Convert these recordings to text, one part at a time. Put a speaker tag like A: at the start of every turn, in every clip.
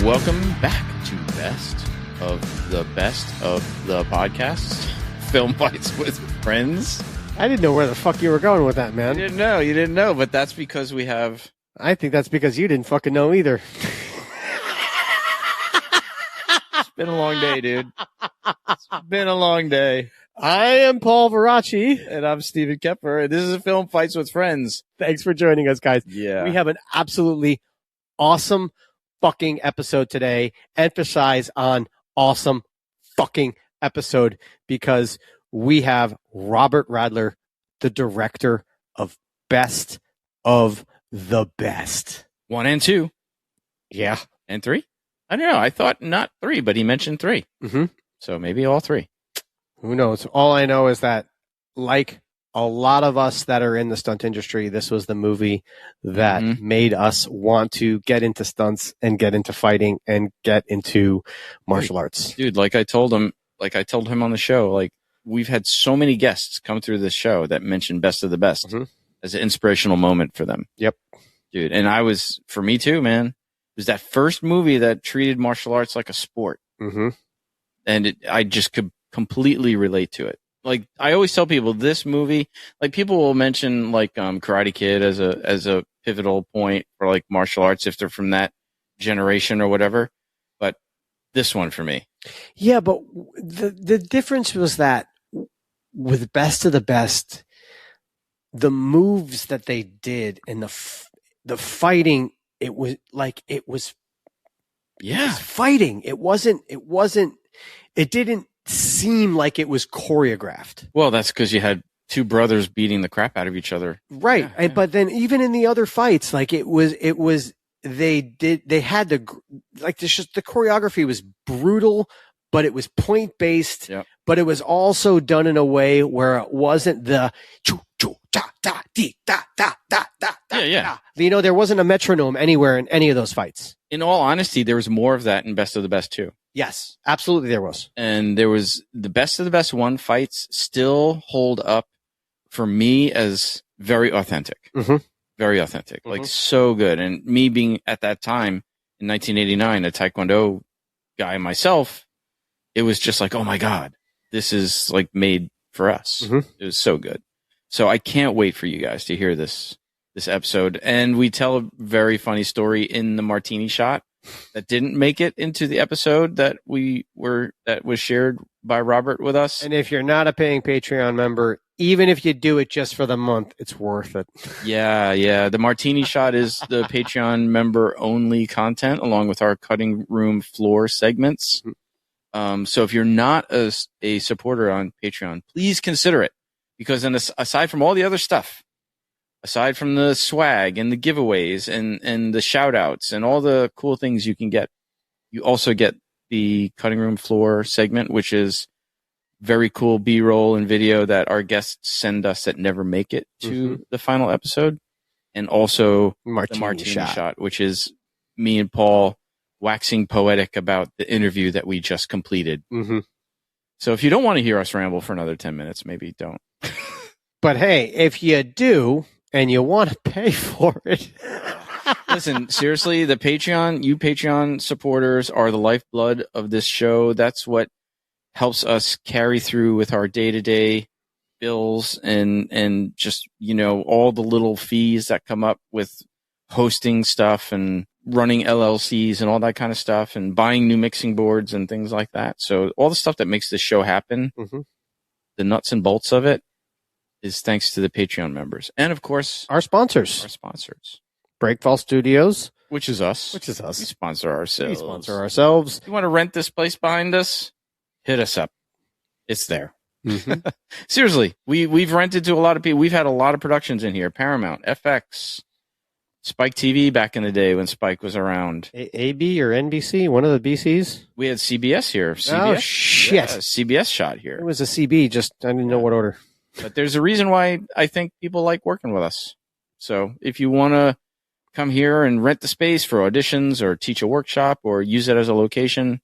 A: Welcome back to Best of the Podcasts, Film Fights with Friends.
B: I didn't know where the fuck you were going with that, man.
A: You didn't know, but that's because we have...
B: I think that's because you didn't fucking know either.
A: It's been a long day, dude. It's been a long day.
B: I am Paul Veracci.
A: And I'm Stephen Kepper, and this is a Film Fights with Friends.
B: Thanks for joining us, guys.
A: Yeah.
B: We have an absolutely awesome fucking episode today. Emphasize on awesome fucking episode because we have Robert Radler, the director of Best of the Best.
A: 1 and 2.
B: Yeah.
A: And 3? I don't know. I thought not 3, but he mentioned 3.
B: Mm-hmm.
A: So maybe all 3.
B: Who knows? All I know is that, like a lot of us that are in the stunt industry, this was the movie that made us want to get into stunts and get into fighting and get into martial arts.
A: Dude, like I told him on the show, like we've had so many guests come through this show that mentioned Best of the Best as an inspirational moment for them.
B: Yep.
A: Dude, and for me too, man, it was that first movie that treated martial arts like a sport.
B: Mm-hmm.
A: And I just could completely relate to it. Like I always tell people, this movie, like people will mention like Karate Kid as a pivotal point for like martial arts if they're from that generation or whatever. But this one for me.
B: Yeah, but the difference was that with Best of the Best, the moves that they did and the fighting, it was fighting. It didn't seem like it was choreographed.
A: Well, that's because you had two brothers beating the crap out of each other.
B: Right. Yeah. But then even in the other fights, like the choreography was brutal, but it was point based, but it was also done in a way where it wasn't the you know, there wasn't a metronome anywhere in any of those fights.
A: In all honesty, there was more of that in Best of the Best too.
B: Yes, absolutely there was.
A: And there was the Best of the Best 1 fights still hold up for me as very authentic.
B: Mm-hmm.
A: Very authentic. Like so good. And me being at that time in 1989, a Taekwondo guy myself, it was just like, oh my God, this is like made for us. Mm-hmm. It was so good. So I can't wait for you guys to hear this episode. And we tell a very funny story in the martini shot that didn't make it into the episode that was shared by Robert with us.
B: And if you're not a paying Patreon member, even if you do it just for the month, it's worth it.
A: Yeah. The martini shot is the Patreon member only content along with our cutting room floor segments. So if you're not a supporter on Patreon, please consider it, because aside from all the other stuff, aside from the swag and the giveaways and the shout outs and all the cool things you can get, you also get the cutting room floor segment, which is very cool B-roll and video that our guests send us that never make it to the final episode. And also the martini shot, which is me and Paul waxing poetic about the interview that we just completed. Mm-hmm. So if you don't want to hear us ramble for another 10 minutes, maybe don't.
B: But hey, if you do, and you want to pay for it.
A: Listen, seriously, you Patreon supporters are the lifeblood of this show. That's what helps us carry through with our day-to-day bills and just, you know, all the little fees that come up with hosting stuff and running LLCs and all that kind of stuff and buying new mixing boards and things like that. So all the stuff that makes this show happen, the nuts and bolts of it, is thanks to the Patreon members. And, of course,
B: our sponsors. Breakfall Studios.
A: Which is us.
B: We
A: sponsor ourselves. You want to rent this place behind us? Hit us up. It's there. Seriously, we've rented to a lot of people. We've had a lot of productions in here. Paramount, FX, Spike TV back in the day when Spike was around.
B: AB or NBC, one of the BCs?
A: We had CBS here.
B: Oh, shit.
A: Yeah, CBS shot here.
B: It was a CB, just I didn't know what order.
A: But there's a reason why I think people like working with us. So if you want to come here and rent the space for auditions or teach a workshop or use it as a location,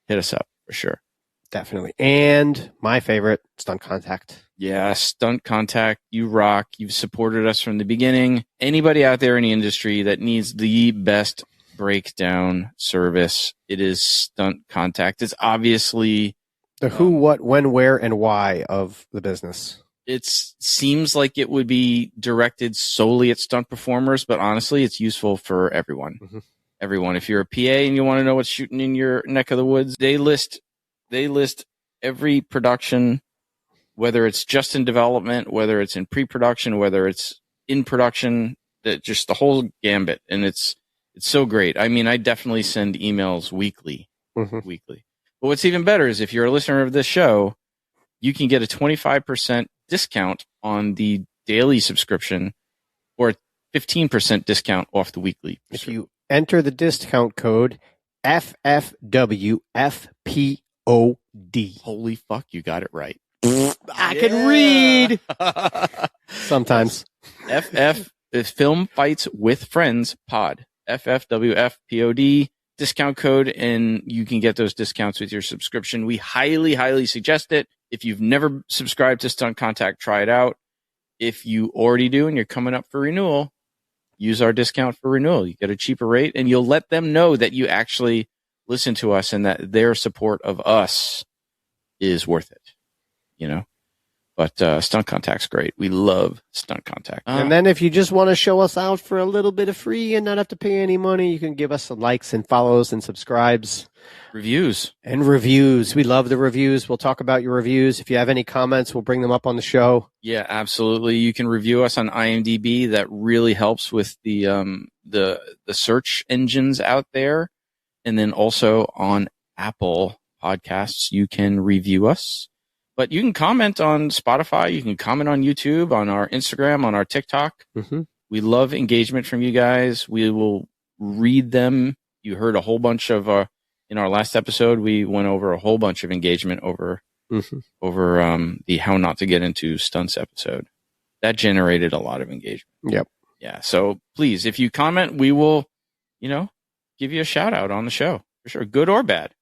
A: hit us up for sure.
B: Definitely. And my favorite, Stunt Contact.
A: Yeah, Stunt Contact. You rock. You've supported us from the beginning. Anybody out there in the industry that needs the best breakdown service. It is Stunt Contact. It's obviously
B: the who, what, when, where, and why of the business.
A: It seems like it would be directed solely at stunt performers, but honestly, it's useful for everyone.
B: Mm-hmm.
A: Everyone. If you're a PA and you want to know what's shooting in your neck of the woods, they list every production, whether it's just in development, whether it's in pre-production, whether it's in production, just the whole gambit. And it's so great. I mean, I definitely send emails weekly. But what's even better is if you're a listener of this show, you can get a 25% discount on the daily subscription or a 15% discount off the weekly.
B: If you enter the discount code FFWFPOD.
A: Holy fuck, you got it right.
B: I can read. Sometimes.
A: FF is Film Fights with Friends Pod. FFWFPOD discount code, and you can get those discounts with your subscription. We highly, highly suggest it. If you've never subscribed to Stunt Contact, try it out. If you already do and you're coming up for renewal, use our discount for renewal. You get a cheaper rate, and you'll let them know that you actually listen to us and that their support of us is worth it, you know? But Stunt Contact's great. We love Stunt Contact.
B: And then if you just want to show us out for a little bit of free and not have to pay any money, you can give us some likes and follows and subscribes.
A: Reviews.
B: And reviews. We love the reviews. We'll talk about your reviews. If you have any comments, we'll bring them up on the show.
A: Yeah, absolutely. You can review us on IMDb. That really helps with the search engines out there. And then also on Apple Podcasts, you can review us. But you can comment on Spotify. You can comment on YouTube, on our Instagram, on our TikTok.
B: Mm-hmm.
A: We love engagement from you guys. We will read them. You heard a whole bunch of, in our last episode, we went over a whole bunch of engagement over the How Not to Get Into Stunts episode. That generated a lot of engagement.
B: Yep.
A: Yeah. So please, if you comment, we will, give you a shout out on the show for sure. Good or bad.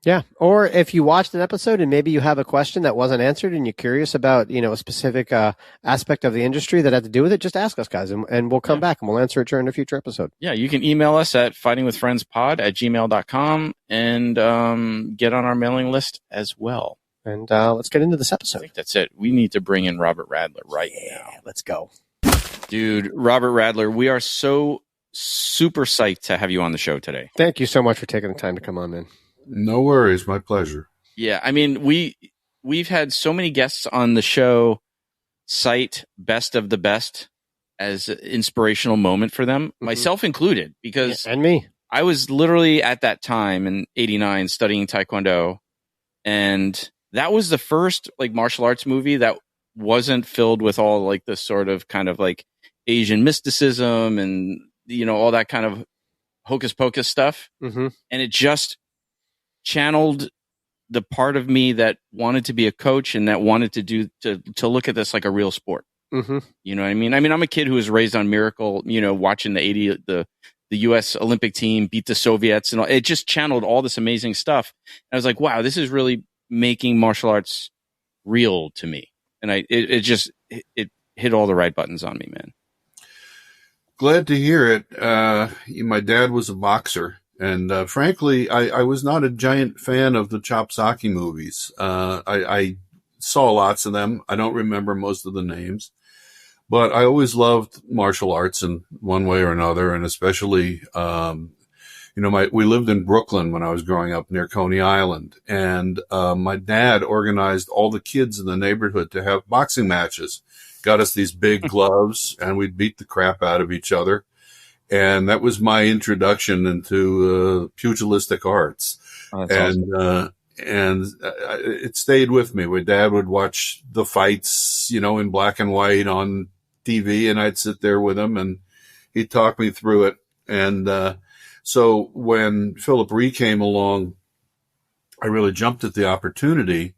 B: Yeah. Or if you watched an episode and maybe you have a question that wasn't answered and you're curious about, a specific aspect of the industry that had to do with it, just ask us, guys, and we'll come back and we'll answer it during a future episode.
A: Yeah. You can email us at fightingwithfriendspod@gmail.com and get on our mailing list as well.
B: And let's get into this episode.
A: I think that's it. We need to bring in Robert Radler right now.
B: Let's go.
A: Dude, Robert Radler, we are so super psyched to have you on the show today.
B: Thank you so much for taking the time to come on, man.
C: No worries. My pleasure.
A: Yeah. I mean, we've had so many guests on the show cite Best of the Best as an inspirational moment for them, myself included, because
B: and me.
A: I was literally at that time in 89 studying Taekwondo, and that was the first martial arts movie that wasn't filled with all the sort of kind of Asian mysticism and, all that kind of hocus pocus stuff.
B: Mm-hmm. And
A: it just channeled the part of me that wanted to be a coach and that wanted to look at this like a real sport.
B: Mm-hmm.
A: You know what I mean? I mean, I'm a kid who was raised on Miracle, watching the U.S. Olympic team beat the Soviets, and it just channeled all this amazing stuff. And I was like, wow, this is really making martial arts real to me. And it hit all the right buttons on me, man.
C: Glad to hear it. My dad was a boxer. And frankly, I was not a giant fan of the Chopsaki movies. I saw lots of them. I don't remember most of the names. But I always loved martial arts in one way or another. And especially, we lived in Brooklyn when I was growing up near Coney Island. And my dad organized all the kids in the neighborhood to have boxing matches. Got us these big gloves, and we'd beat the crap out of each other. And that was my introduction into pugilistic arts.
A: Oh, awesome.
C: And it stayed with me. My dad would watch the fights, in black and white on TV, and I'd sit there with him, and he'd talk me through it. And so when Phillip Rhee came along, I really jumped at the opportunity,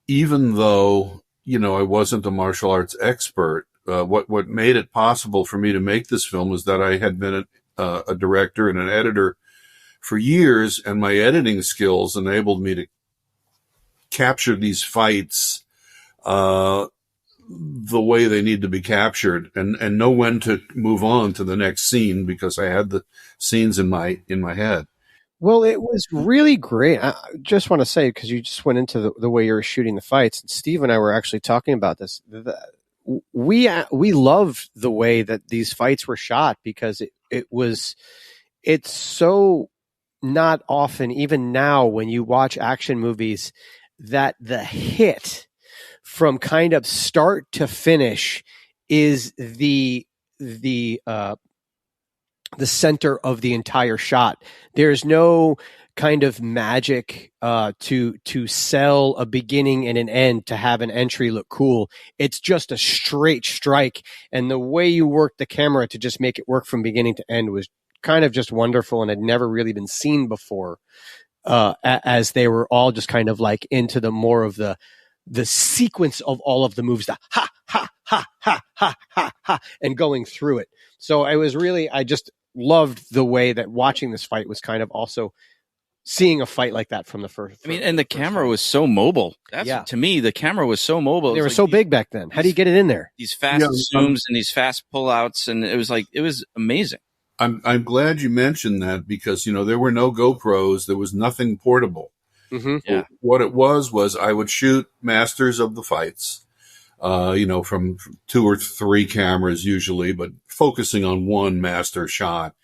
C: even though, I wasn't a martial arts expert. What made it possible for me to make this film was that I had been a director and an editor for years, and my editing skills enabled me to capture these fights the the way they need to be captured and know when to move on to the next scene because I had the scenes in my head.
B: Well, it was really great. I just want to say, because you just went into the way you were shooting the fights, and Steve and I were actually talking about this. We loved the way that these fights were shot because it's so not often, even now when you watch action movies, that the hit from kind of start to finish is the center of the entire shot. There's no kind of magic to sell a beginning and an end to have an entry look cool. It's just a straight strike, and the way you work the camera to just make it work from beginning to end was kind of just wonderful and had never really been seen before. As they were all just kind of like into the more of the sequence of all of the moves, the ha ha ha ha ha ha ha, and going through it. So I just loved the way that watching this fight was kind of also seeing a fight like that from the first.
A: I mean, and the camera was so mobile. To me, the camera was so mobile.
B: They were so big back then. How do you get it in there?
A: These fast zooms and these fast pullouts, and it was amazing.
C: I'm glad you mentioned that because, there were no GoPros. There was nothing portable.
B: Mm-hmm.
C: Yeah. What it was I would shoot masters of the fights, from 2 or 3 cameras usually, but focusing on one master shot,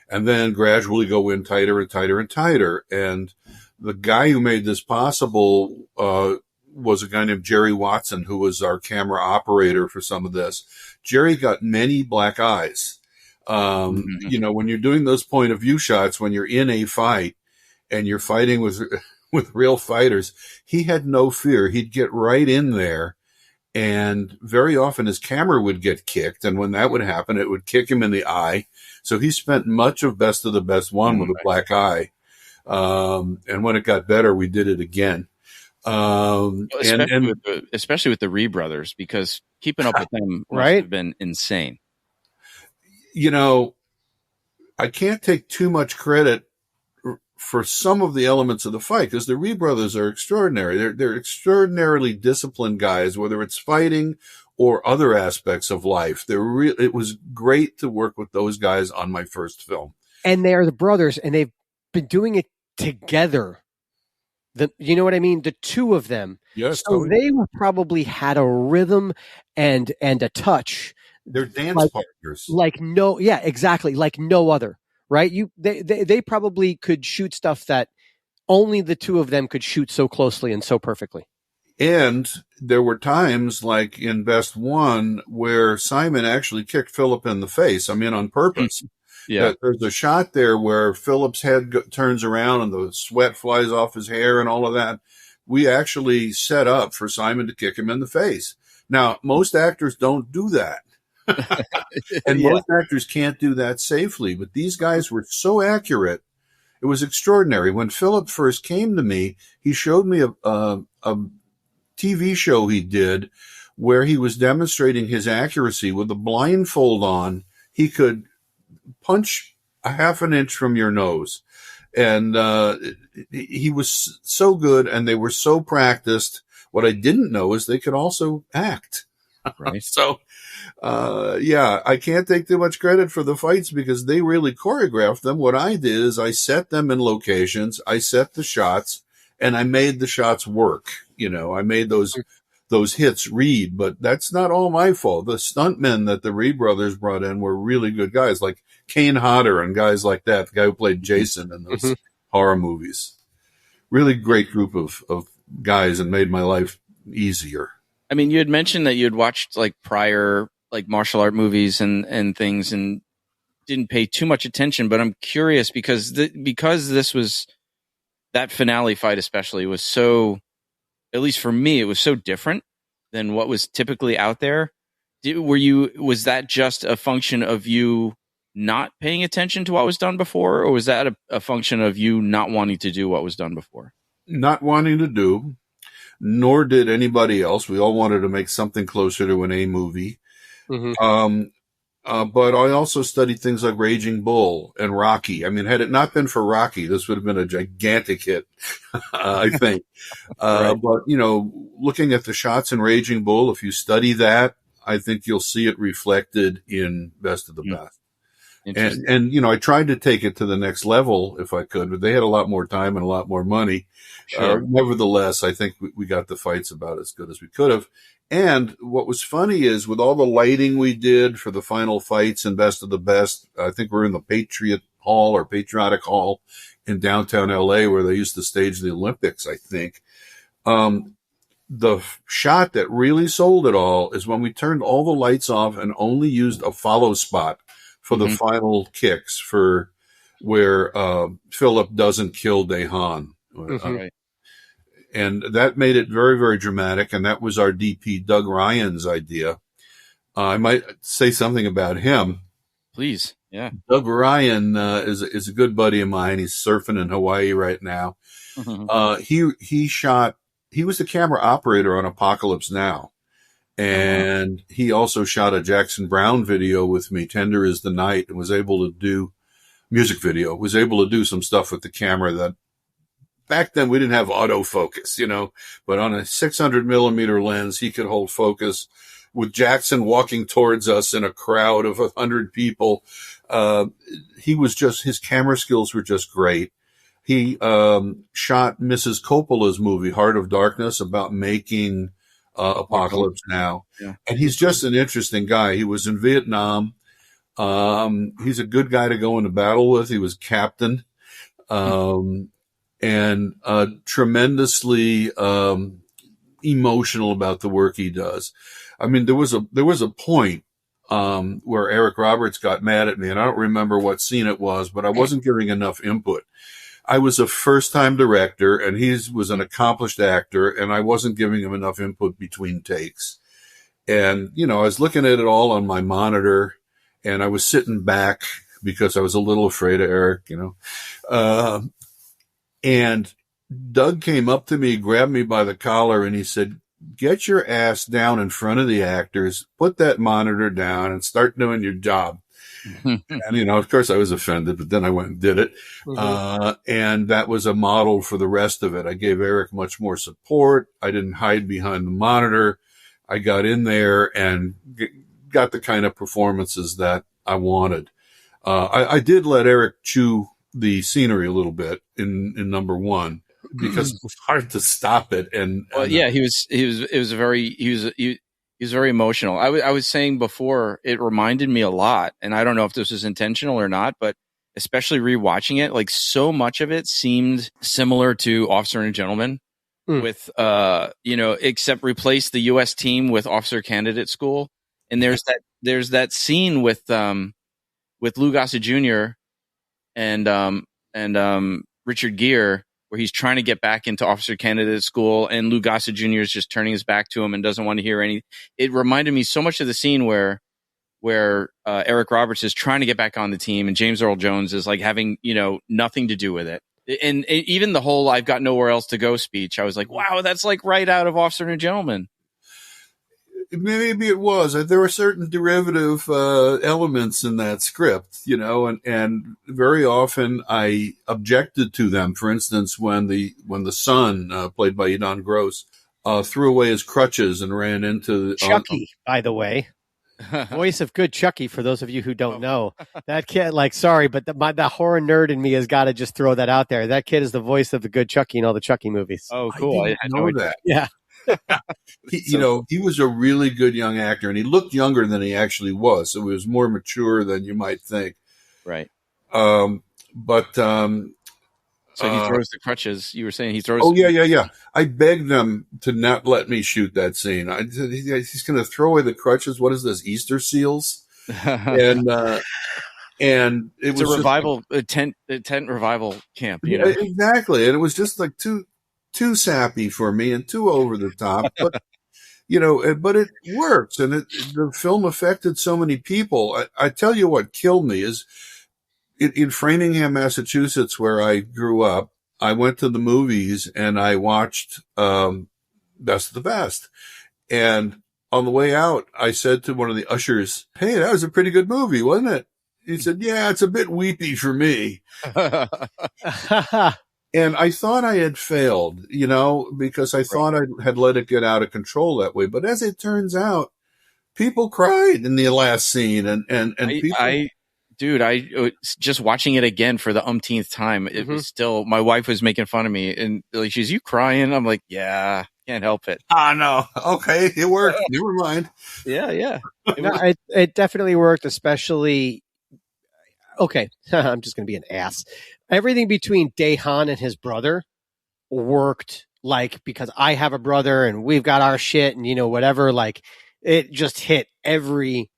C: and then gradually go in tighter and tighter and tighter. And the guy who made this possible was a guy named Jerry Watson, who was our camera operator for some of this. Jerry got many black eyes. When you're doing those point of view shots, when you're in a fight and you're fighting with real fighters, he had no fear. He'd get right in there, and very often his camera would get kicked. And when that would happen, it would kick him in the eye. So he spent much of Best of the Best 1 with a black eye. And when it got better, we did it again.
A: Especially with the Rhee brothers, because keeping up with them must have been insane.
C: I can't take too much credit for some of the elements of the fight because the Rhee brothers are extraordinary. They're extraordinarily disciplined guys, whether it's fighting or other aspects of life. It was great to work with those guys on my first film.
B: And they are the brothers, and they've been doing it together. You know what I mean? The two of them.
C: Yes.
B: So they probably had a rhythm and a touch.
C: They're dance partners.
B: Exactly. Like no other, right? They probably could shoot stuff that only the two of them could shoot so closely and so perfectly.
C: And there were times like in Best 1 where Simon actually kicked Phillip in the face. I mean, on purpose.
A: Yeah.
C: There's a shot there where Phillip's head turns around and the sweat flies off his hair and all of that. We actually set up for Simon to kick him in the face. Now, most actors don't do that. And most actors can't do that safely, but these guys were so accurate. It was extraordinary. When Phillip first came to me, he showed me a TV show he did where he was demonstrating his accuracy with a blindfold on. He could punch a half an inch from your nose. And he was so good, and they were so practiced. What I didn't know is they could also act.
A: Right.
C: So, I can't take too much credit for the fights because they really choreographed them. What I did is I set them in locations, I set the shots, and I made the shots work. I made those hits read, but that's not all my fault. The stuntmen that the Rhee brothers brought in were really good guys, like Kane Hodder and guys like that, the guy who played Jason in those horror movies. Really great group of guys and made my life easier.
A: I mean, you had mentioned that you had watched like prior like martial art movies and things and didn't pay too much attention, but I'm curious because this was that finale fight especially was so, at least for me, it was so different than what was typically out there. Was that just a function of you not paying attention to what was done before, or was that a function of you not wanting to do what was done before?
C: Not wanting to do. Nor did anybody else. We all wanted to make something closer to an A movie. Mm-hmm. But I also studied things like Raging Bull and Rocky. I mean, had it not been for Rocky, this would have been a gigantic hit, I think. Right. But, looking at the shots in Raging Bull, if you study that, I think you'll see it reflected in Best of the Best.
A: Interesting.
C: And I tried to take it to the next level if I could, but they had a lot more time and a lot more money.
A: Sure.
C: Nevertheless, I think we got the fights about as good as we could have. And what was funny is with all the lighting we did for the final fights and Best of the Best, I think we're in the Patriotic Hall in downtown LA where they used to stage the Olympics, I think. The shot that really sold it all is when we turned all the lights off and only used a follow spot for the final kicks for where Phillip doesn't kill Dehan.
A: Right.
C: And that made it very, very dramatic. And that was our DP, Doug Ryan's idea. I might say something about him.
A: Please. Yeah.
C: Doug Ryan is a good buddy of mine. He's surfing in Hawaii right now. He was the camera operator on Apocalypse Now. And he also shot a Jackson Browne video with me, Tender is the Night, and was able to do some stuff with the camera that back then we didn't have autofocus, but on a 600 millimeter lens, he could hold focus with Jackson walking towards us in a crowd of 100 people. His camera skills were just great. He shot Mrs. Coppola's movie, Heart of Darkness, about making Apocalypse Now. Yeah. And he's just an interesting guy. He was in Vietnam. He's a good guy to go into battle with. He was captain. And tremendously emotional about the work he does. I mean, there was a point where Eric Roberts got mad at me, and I don't remember what scene it was, but I wasn't giving enough input. I was a first-time director, and he was an accomplished actor, and I wasn't giving him enough input between takes. And, I was looking at it all on my monitor, and I was sitting back because I was a little afraid of Eric, and Doug came up to me, grabbed me by the collar, and he said, "Get your ass down in front of the actors, put that monitor down, and start doing your job." And, of course I was offended, but then I went and did it. And that was a model for the rest of it. I gave Eric much more support. I didn't hide behind the monitor. I got in there and got the kind of performances that I wanted. I did let Eric chew the scenery a little bit in number one because it was hard to stop it. And
A: he was very emotional. I was saying before, it reminded me a lot, and I don't know if this was intentional or not, but especially rewatching it, like so much of it seemed similar to Officer and Gentleman with, except replace the U.S. team with Officer Candidate School. And there's that scene with Lou Gossett Jr. and Richard Gere, where he's trying to get back into Officer Candidate School, and Lou Gossett Jr. is just turning his back to him and doesn't want to hear any. It reminded me so much of the scene where Eric Roberts is trying to get back on the team, and James Earl Jones is like having nothing to do with it. And even the whole "I've got nowhere else to go" speech, I was like, wow, that's like right out of Officer and Gentleman.
C: Maybe it was. There were certain derivative elements in that script, and very often I objected to them. For instance, when the son, played by Edan Gross, threw away his crutches and ran into
B: Chucky, by the way. Voice of good Chucky, for those of you who don't know. That kid, sorry, but the horror nerd in me has got to just throw that out there. That kid is the voice of the good Chucky in all the Chucky movies.
A: Oh, cool. I
C: didn't know that.
B: Yeah.
C: He was a really good young actor, and he looked younger than he actually was. So he was more mature than you might think.
A: Right.
C: So
A: he throws the crutches. You were saying he throws.
C: Oh, yeah. I begged them to not let me shoot that scene. I said, he's going to throw away the crutches. What is this, Easter seals? And it's
A: a revival, a tent revival camp.
C: Exactly. And it was just like too sappy for me and too over the top, but but it works, and the film affected so many people. I tell you what killed me is in Framingham, Massachusetts, where I grew up. I went to the movies and I watched Best of the Best, and on the way out, I said to one of the ushers, "Hey, that was a pretty good movie, wasn't it?" He said, "Yeah, it's a bit weepy for me." And I thought I had failed, because I thought I had let it get out of control that way. But as it turns out, People cried in the last scene, and people.
A: I just watching it again for the umpteenth time. It was still, my wife was making fun of me, and like, she's, you crying? I'm like, yeah, can't help it.
C: No. Okay, it worked. Never mind.
A: Yeah.
B: It definitely worked, especially. Okay, I'm just going to be an ass. Everything between Daehan and his brother worked, like, because I have a brother and we've got our shit and whatever. Like, it just hit every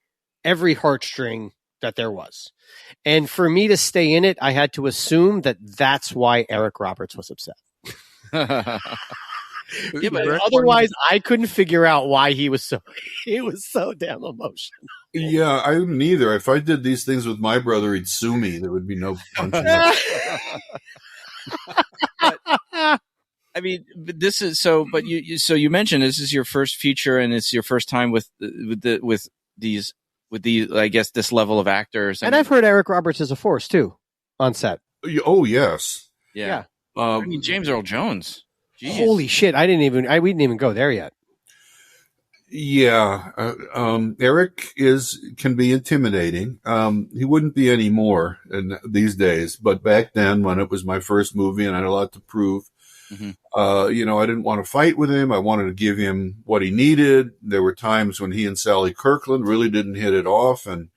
B: heartstring that there was. And for me to stay in it, I had to assume that that's why Eric Roberts was upset.
A: Yeah, but
B: otherwise, I couldn't figure out why he was so damn emotional.
C: Yeah, I wouldn't either. If I did these things with my brother, he'd sue me. There would be no punching up.
A: I mean, this is so. But you mentioned this is your first feature, and it's your first time with these, I guess, this level of actors.
B: And I've heard Eric Roberts is a force too on set.
C: Oh yes,
A: yeah. I mean, James Earl Jones. Jeez.
B: Holy shit! We didn't even go there yet.
C: Yeah, Eric can be intimidating. He wouldn't be anymore these days, but back then, when it was my first movie and I had a lot to prove, I didn't want to fight with him. I wanted to give him what he needed. There were times when he and Sally Kirkland really didn't hit it off, and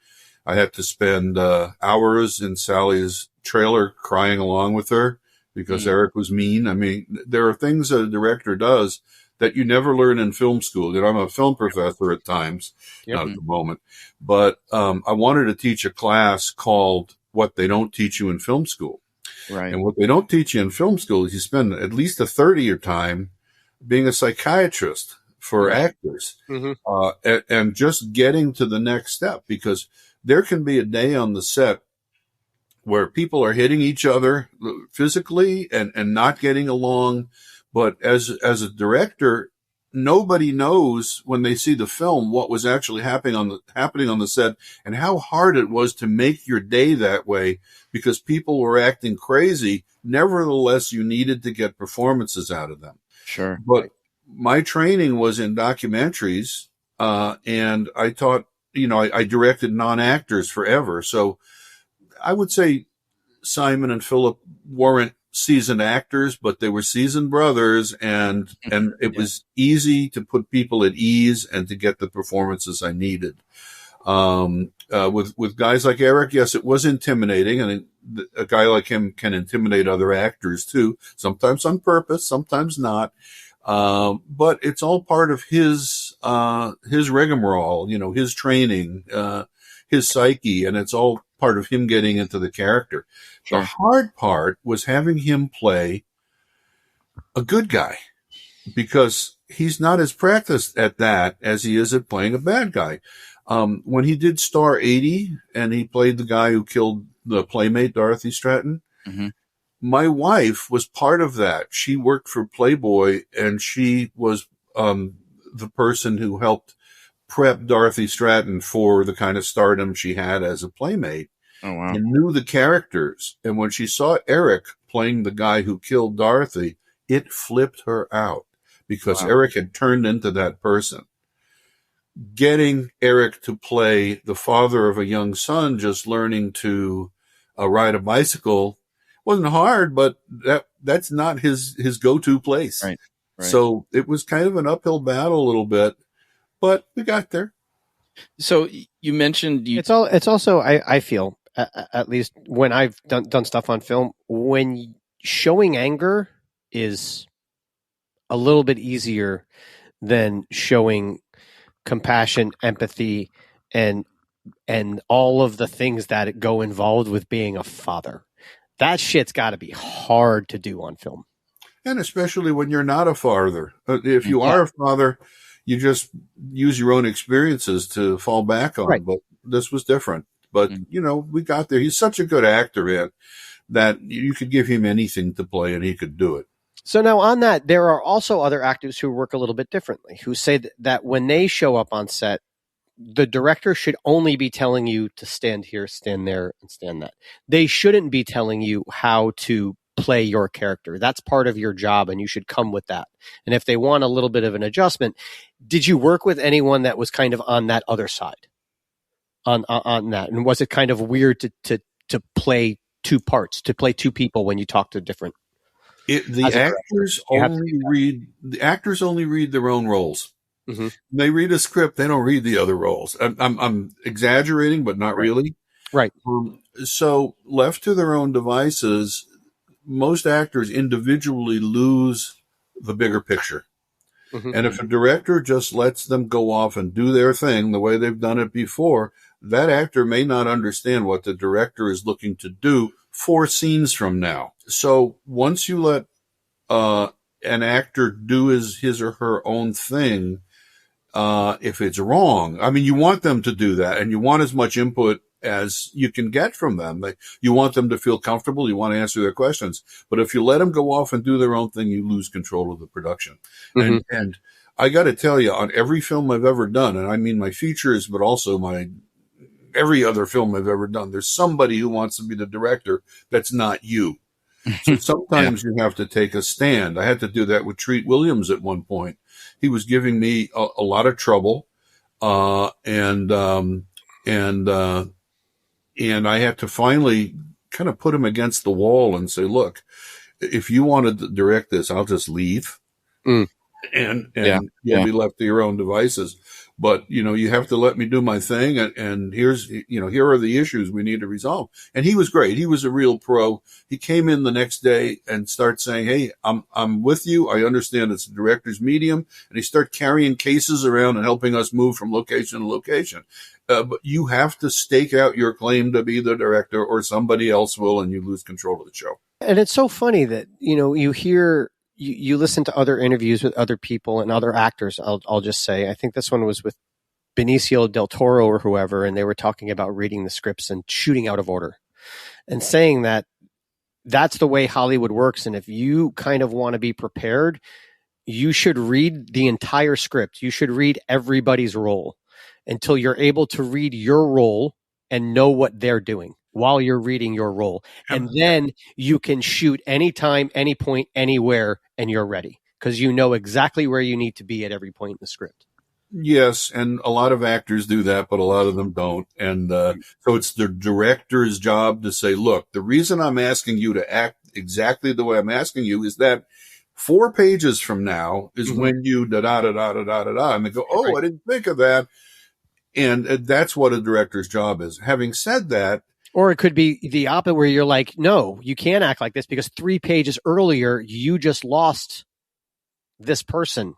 C: I had to spend hours in Sally's trailer crying along with her because Eric was mean. I mean, there are things a director does that you never learn in film school. I'm a film professor at times, not at the moment, but I wanted to teach a class called What They Don't Teach You in Film School.
A: Right.
C: And what they don't teach you in film school is you spend at least a third of your time being a psychiatrist for actors, and just getting to the next step, because there can be a day on the set where people are hitting each other physically and not getting along. But as a director, nobody knows when they see the film what was actually happening on the set and how hard it was to make your day that way, because people were acting crazy. Nevertheless, you needed to get performances out of them.
A: Sure.
C: But my training was in documentaries, and I taught, I directed non-actors forever. So I would say Simon and Phillip weren't seasoned actors, but they were seasoned brothers, and it was easy to put people at ease and to get the performances I needed. With guys like Eric, yes, it was intimidating, and a guy like him can intimidate other actors too, sometimes on purpose, sometimes not. But it's all part of his rigmarole, his training, his psyche, and it's all part of him getting into the character. Sure. The hard part was having him play a good guy, because he's not as practiced at that as he is at playing a bad guy. When he did Star 80 and he played the guy who killed the playmate, Dorothy Stratton, my wife was part of that. She worked for Playboy, and she was the person who helped prep Dorothy Stratton for the kind of stardom she had as a playmate.
A: Oh, wow.
C: And knew the characters. And when she saw Eric playing the guy who killed Dorothy, it flipped her out, because Eric had turned into that person. Getting Eric to play the father of a young son just learning to ride a bicycle wasn't hard, but that's not his go-to place.
A: Right.
C: So it was kind of an uphill battle a little bit, but we got there.
A: So you mentioned
B: it's also I feel, at least when I've done stuff on film, when showing anger is a little bit easier than showing compassion, empathy, and all of the things that go involved with being a father. That shit's got to be hard to do on film.
C: And especially when you're not a father. If you are a father, you just use your own experiences to fall back on. Right. But this was different. But, we got there. He's such a good actor in that you could give him anything to play and he could do it.
B: So now on that, there are also other actors who work a little bit differently, who say that when they show up on set, the director should only be telling you to stand here, stand there, and stand that. They shouldn't be telling you how to play your character. That's part of your job, and you should come with that. And if they want a little bit of an adjustment, did you work with anyone that was kind of on that other side? On that, and was it kind of weird to play two parts, to play two people when you talk to different?
C: The actors only read their own roles. Mm-hmm. They read a script; they don't read the other roles. I'm exaggerating, but not really.
B: Right.
C: So, left to their own devices, most actors individually lose the bigger picture. Mm-hmm. And if a director just lets them go off and do their thing the way they've done it before, that actor may not understand what the director is looking to do 4 scenes from now. So once you let an actor do his or her own thing, if it's wrong, I mean, you want them to do that, and you want as much input as you can get from them. You want them to feel comfortable. You want to answer their questions. But if you let them go off and do their own thing, you lose control of the production. Mm-hmm. And I got to tell you, on every film I've ever done, and I mean my features, but also every other film I've ever done, there's somebody who wants to be the director that's not you. So sometimes you have to take a stand. I had to do that with Treat Williams at one point. He was giving me a lot of trouble, and I had to finally kind of put him against the wall and say, look, if you want to direct this, I'll just leave. And you'll be left to your own devices. But, you have to let me do my thing. And here are the issues we need to resolve. And he was great. He was a real pro. He came in the next day and started saying, hey, I'm with you. I understand it's a director's medium. And he started carrying cases around and helping us move from location to location. But you have to stake out your claim to be the director, or somebody else will, and you lose control of the show.
B: And it's so funny that, you hear, you listen to other interviews with other people and other actors. I'll just say, I think this one was with Benicio del Toro or whoever, and they were talking about reading the scripts and shooting out of order and saying that that's the way Hollywood works. And if you kind of want to be prepared, you should read the entire script. You should read everybody's role until you're able to read your role and know what they're doing while you're reading your role. And then you can shoot anytime, any point, anywhere, and you're ready because you know exactly where you need to be at every point in the script.
C: Yes, and a lot of actors do that, but a lot of them don't. And so it's the director's job to say, look, the reason I'm asking you to act exactly the way I'm asking you is that 4 pages from now is when you da-da-da-da-da-da-da. And they go, oh, I didn't think of that. And that's what a director's job is. Having said that,
B: or it could be the opposite where you're like, no, you can't act like this because 3 pages earlier, you just lost this person.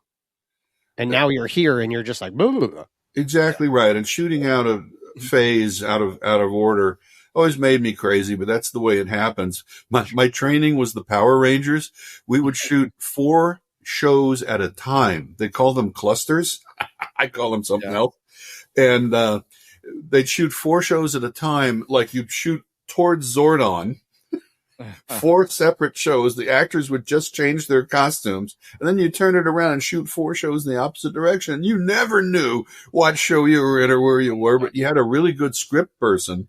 B: And now you're here and you're just like, blah, blah, blah.
C: Exactly right. And shooting out of phase, out of order always made me crazy, but that's the way it happens. My training was the Power Rangers. We would shoot 4 shows at a time. They call them clusters. I call them something else. And they'd shoot 4 shows at a time, like you'd shoot towards Zordon. 4 separate shows. The actors would just change their costumes, and then you turn it around and shoot 4 shows in the opposite direction. You never knew what show you were in or where you were, but you had a really good script person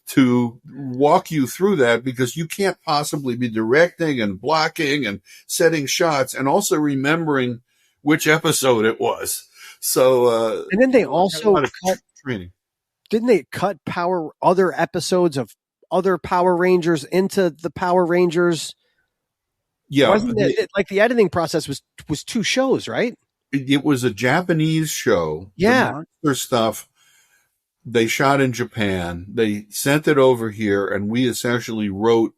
C: to walk you through that, because you can't possibly be directing and blocking and setting shots and also remembering which episode it was. So,
B: and then they also cut training. Didn't they cut other episodes of other Power Rangers into the Power Rangers?
C: Yeah.
B: Wasn't it like the editing process was 2 shows, right?
C: It was a Japanese show.
B: Yeah.
C: The monster stuff they shot in Japan. They sent it over here, and we essentially wrote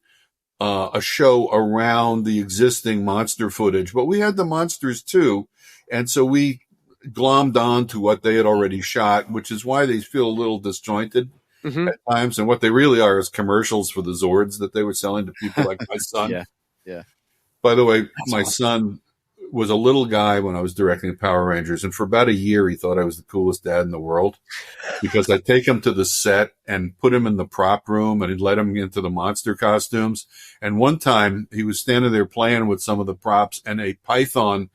C: a show around the existing monster footage. But we had the monsters too, and so we glommed on to what they had already shot, which is why they feel a little disjointed at times. And what they really are is commercials for the Zords that they were selling to people like my son.
A: Yeah.
C: By the way, my son was a little guy when I was directing Power Rangers, and for about a year he thought I was the coolest dad in the world, because I'd take him to the set and put him in the prop room, and I'd let him into the monster costumes. And one time he was standing there playing with some of the props, and a python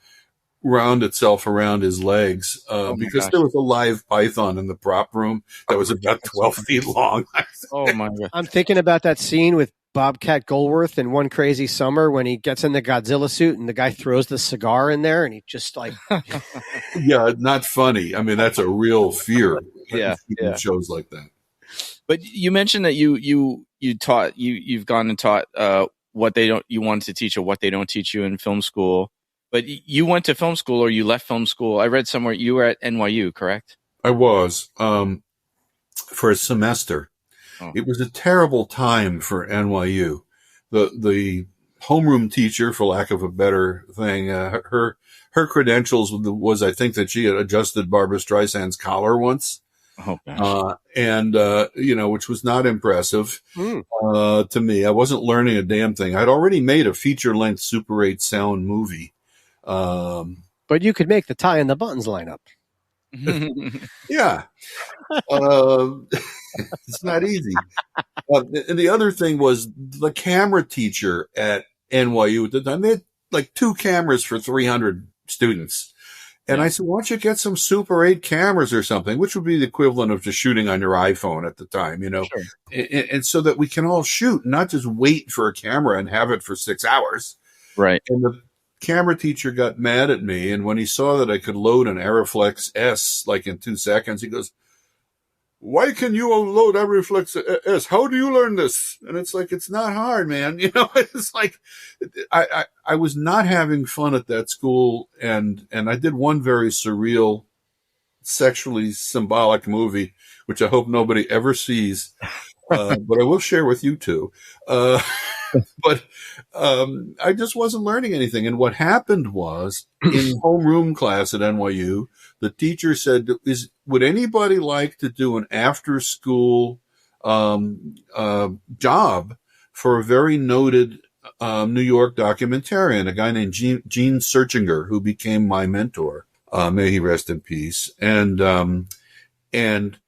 C: wound itself around his legs because
A: gosh.
C: there was a live python in the prop room that was about 12 feet long.
A: Oh my god!
B: I'm thinking about that scene with Bobcat Goldthwait in One Crazy Summer when he gets in the Godzilla suit and the guy throws the cigar in there and he just like
C: Yeah, not funny. I mean, that's a real fear.
A: Yeah.
C: Shows like that.
A: But you mentioned that you taught you've gone and taught what they don't you wanted to teach or what they don't teach you in film school. But you went to film school or you left film school. I read somewhere you were at NYU, correct?
C: I was for a semester.
A: Oh.
C: It was a terrible time for NYU. The homeroom teacher, for lack of a better thing, her credentials was I think that she had adjusted Barbra Streisand's collar once.
A: Oh, gosh.
C: Which was not impressive to me. I wasn't learning a damn thing. I'd already made a feature-length Super 8 sound movie.
B: But you could make the tie and the buttons line up.
C: Yeah. It's not easy. And the other thing was the camera teacher at NYU at the time, they had like 2 cameras for 300 students. And I said, why don't you get some Super 8 cameras or something, which would be the equivalent of just shooting on your iPhone at the time, Sure. And so that we can all shoot, not just wait for a camera and have it for 6 hours.
A: Right.
C: And the camera teacher got mad at me. And when he saw that I could load an Aeroflex S like in 2 seconds, he goes, why can you load Aeroflex S? How do you learn this? And it's like, it's not hard, man. It's like, I was not having fun at that school. And I did one very surreal, sexually symbolic movie, which I hope nobody ever sees. But I will share with you two. But I just wasn't learning anything. And what happened was in homeroom class at NYU, the teacher said, would anybody like to do an after school job for a very noted New York documentarian, a guy named Gene Searchinger, who became my mentor. May he rest in peace. And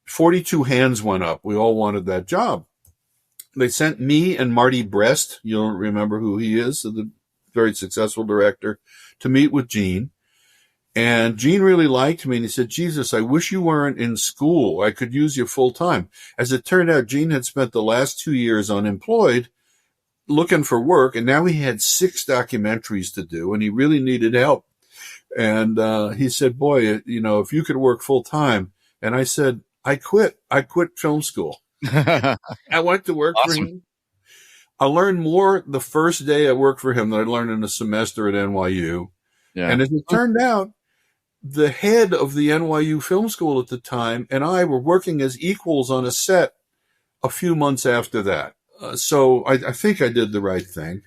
C: 42 hands went up. We all wanted that job. They sent me and Marty Brest, you don't remember who he is, the very successful director, to meet with Gene. And Gene really liked me, and he said, Jesus, I wish you weren't in school. I could use you full time. As it turned out, Gene had spent the last 2 years unemployed looking for work, and now he had 6 documentaries to do, and he really needed help. And he said, boy, if you could work full time. And I said, I quit film school. I went to work for him. I learned more the first day I worked for him than I learned in a semester at NYU. Yeah. And as it turned out, the head of the NYU Film School at the time and I were working as equals on a set a few months after that. So I think I did the right thing.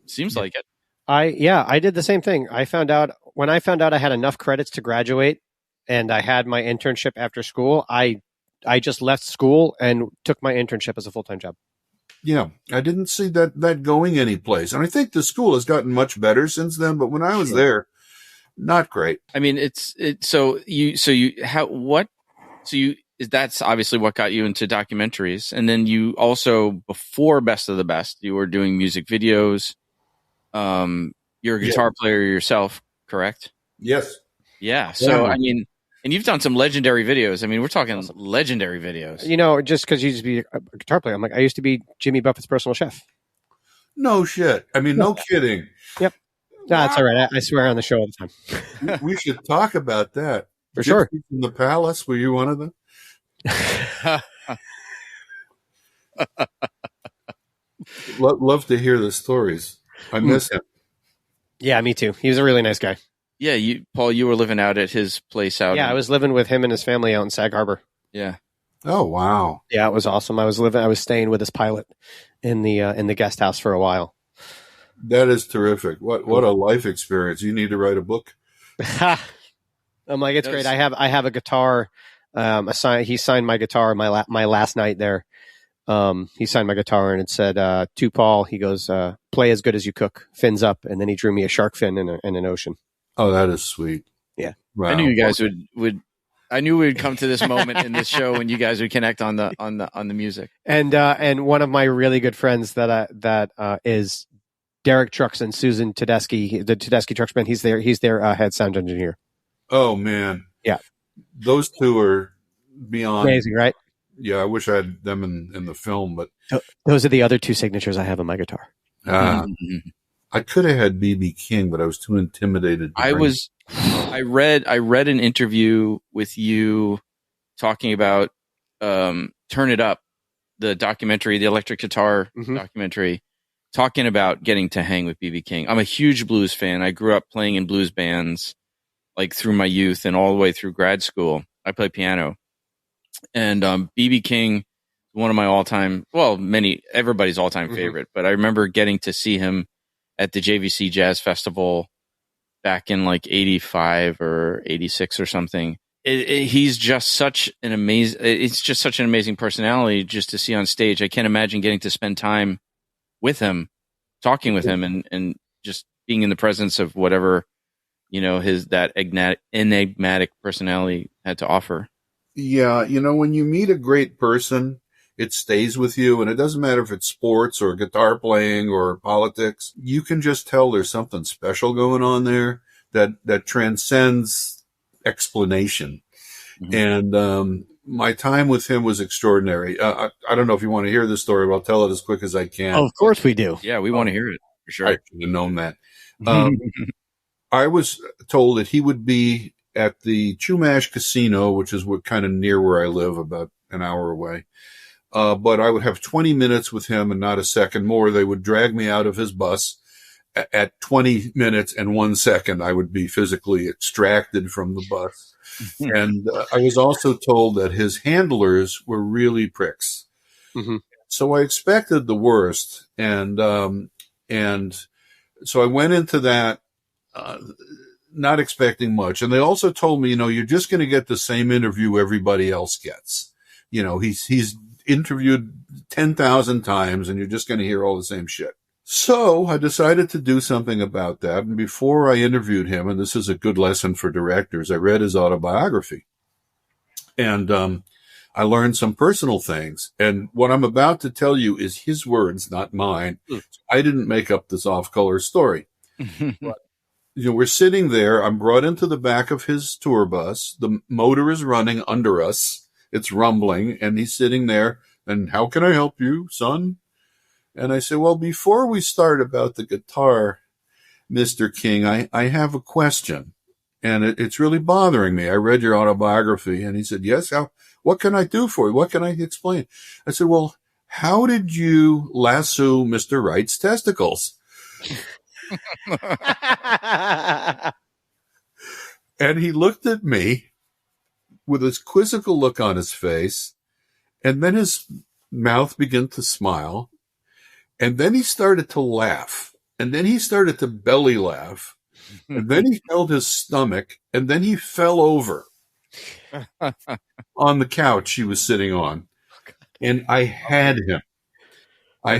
A: Seems like it.
B: I did the same thing. When I found out I had enough credits to graduate and I had my internship after school, I just left school and took my internship as a full-time job.
C: Yeah, I didn't see that going anyplace. And I think the school has gotten much better since then, but when I was there, not great.
A: I mean, that's obviously what got you into documentaries. And then you also, before Best of the Best, you were doing music videos. You're a guitar player yourself, correct?
C: Yes.
A: Yeah. So, I mean, and you've done some legendary videos. I mean, we're talking legendary videos.
B: Just because you used to be a guitar player, I'm like, I used to be Jimmy Buffett's personal chef.
C: No shit. I mean, no kidding.
B: Yep. No, that's all right. I swear on the show all the
C: time. We should talk about that.
B: For sure.
C: In the Palace, were you one of them? Love to hear the stories. I miss him.
B: Yeah, me too. He was a really nice guy.
A: Yeah, Paul, you were living out at his place out.
B: Yeah, I was living with him and his family out in Sag Harbor.
A: Yeah.
C: Oh wow.
B: Yeah, it was awesome. I was staying with his pilot in the guest house for a while.
C: That is terrific. What a life experience. You need to write a book.
B: I'm like, it's great. I have a guitar. He signed my guitar my last night there. He signed my guitar and it said, to Paul, he goes, play as good as you cook, fins up. And then he drew me a shark fin in an ocean.
C: Oh, that is sweet.
B: Yeah.
C: Wow.
A: I knew you guys would I knew we'd come to this moment in this show when you guys would connect on the music.
B: And one of my really good friends that is Derek Trucks and Susan Tedeschi, the Tedeschi Trucks band. He's their head sound engineer.
C: Oh man.
B: Yeah.
C: Those two are beyond
B: Amazing, right?
C: Yeah, I wish I had them in the film, but
B: Those are the other two signatures I have on my guitar.
C: I could have had BB King, but I was too intimidated.
A: I read an interview with you talking about Turn It Up, the documentary, the electric guitar documentary, talking about getting to hang with BB King. I'm a huge blues fan. I grew up playing in blues bands like through my youth and all the way through grad school. I play piano. And BB King, one of my all-time, everybody's all-time favorite, but I remember getting to see him at the JVC Jazz Festival back in like 85 or 86 or something. He's just such an amazing personality just to see on stage. I can't imagine getting to spend time with him, talking with him, and just being in the presence of whatever, that enigmatic personality had to offer.
C: Yeah, when you meet a great person, it stays with you, and it doesn't matter if it's sports or guitar playing or politics. You can just tell there's something special going on there that transcends explanation. And my time with him was extraordinary. I don't know if you want to hear this story, but I'll tell it as quick as I can.
B: Oh, of course we do.
A: Yeah, we want to hear it for sure.
C: I should have known that. I was told that he would be at the Chumash Casino, which is kind of near where I live, about an hour away. But I would have 20 minutes with him and not a second more. They would drag me out of his bus at 20 minutes and 1 second. I would be physically extracted from the bus. And I was also told that his handlers were really pricks. So I expected the worst. And so I went into that, not expecting much. And they also told me, you're just going to get the same interview everybody else gets. He's interviewed 10,000 times and you're just going to hear all the same shit. So I decided to do something about that. And before I interviewed him, and this is a good lesson for directors, I read his autobiography. And I learned some personal things. And what I'm about to tell you is his words, not mine. I didn't make up this off-color story. But, we're sitting there. I'm brought into the back of his tour bus. The motor is running under us. It's rumbling. And he's sitting there. And how can I help you, son? And I said, well, before we start about the guitar, Mr. King, I have a question. And it's really bothering me. I read your autobiography. And he said, yes, what can I do for you? What can I explain? I said, well, how did you lasso Mr. Wright's testicles? And he looked at me with this quizzical look on his face. And then his mouth began to smile. And then he started to laugh. And then he started to belly laugh. And then he held his stomach. And then he fell over on the couch he was sitting on. And I had him. I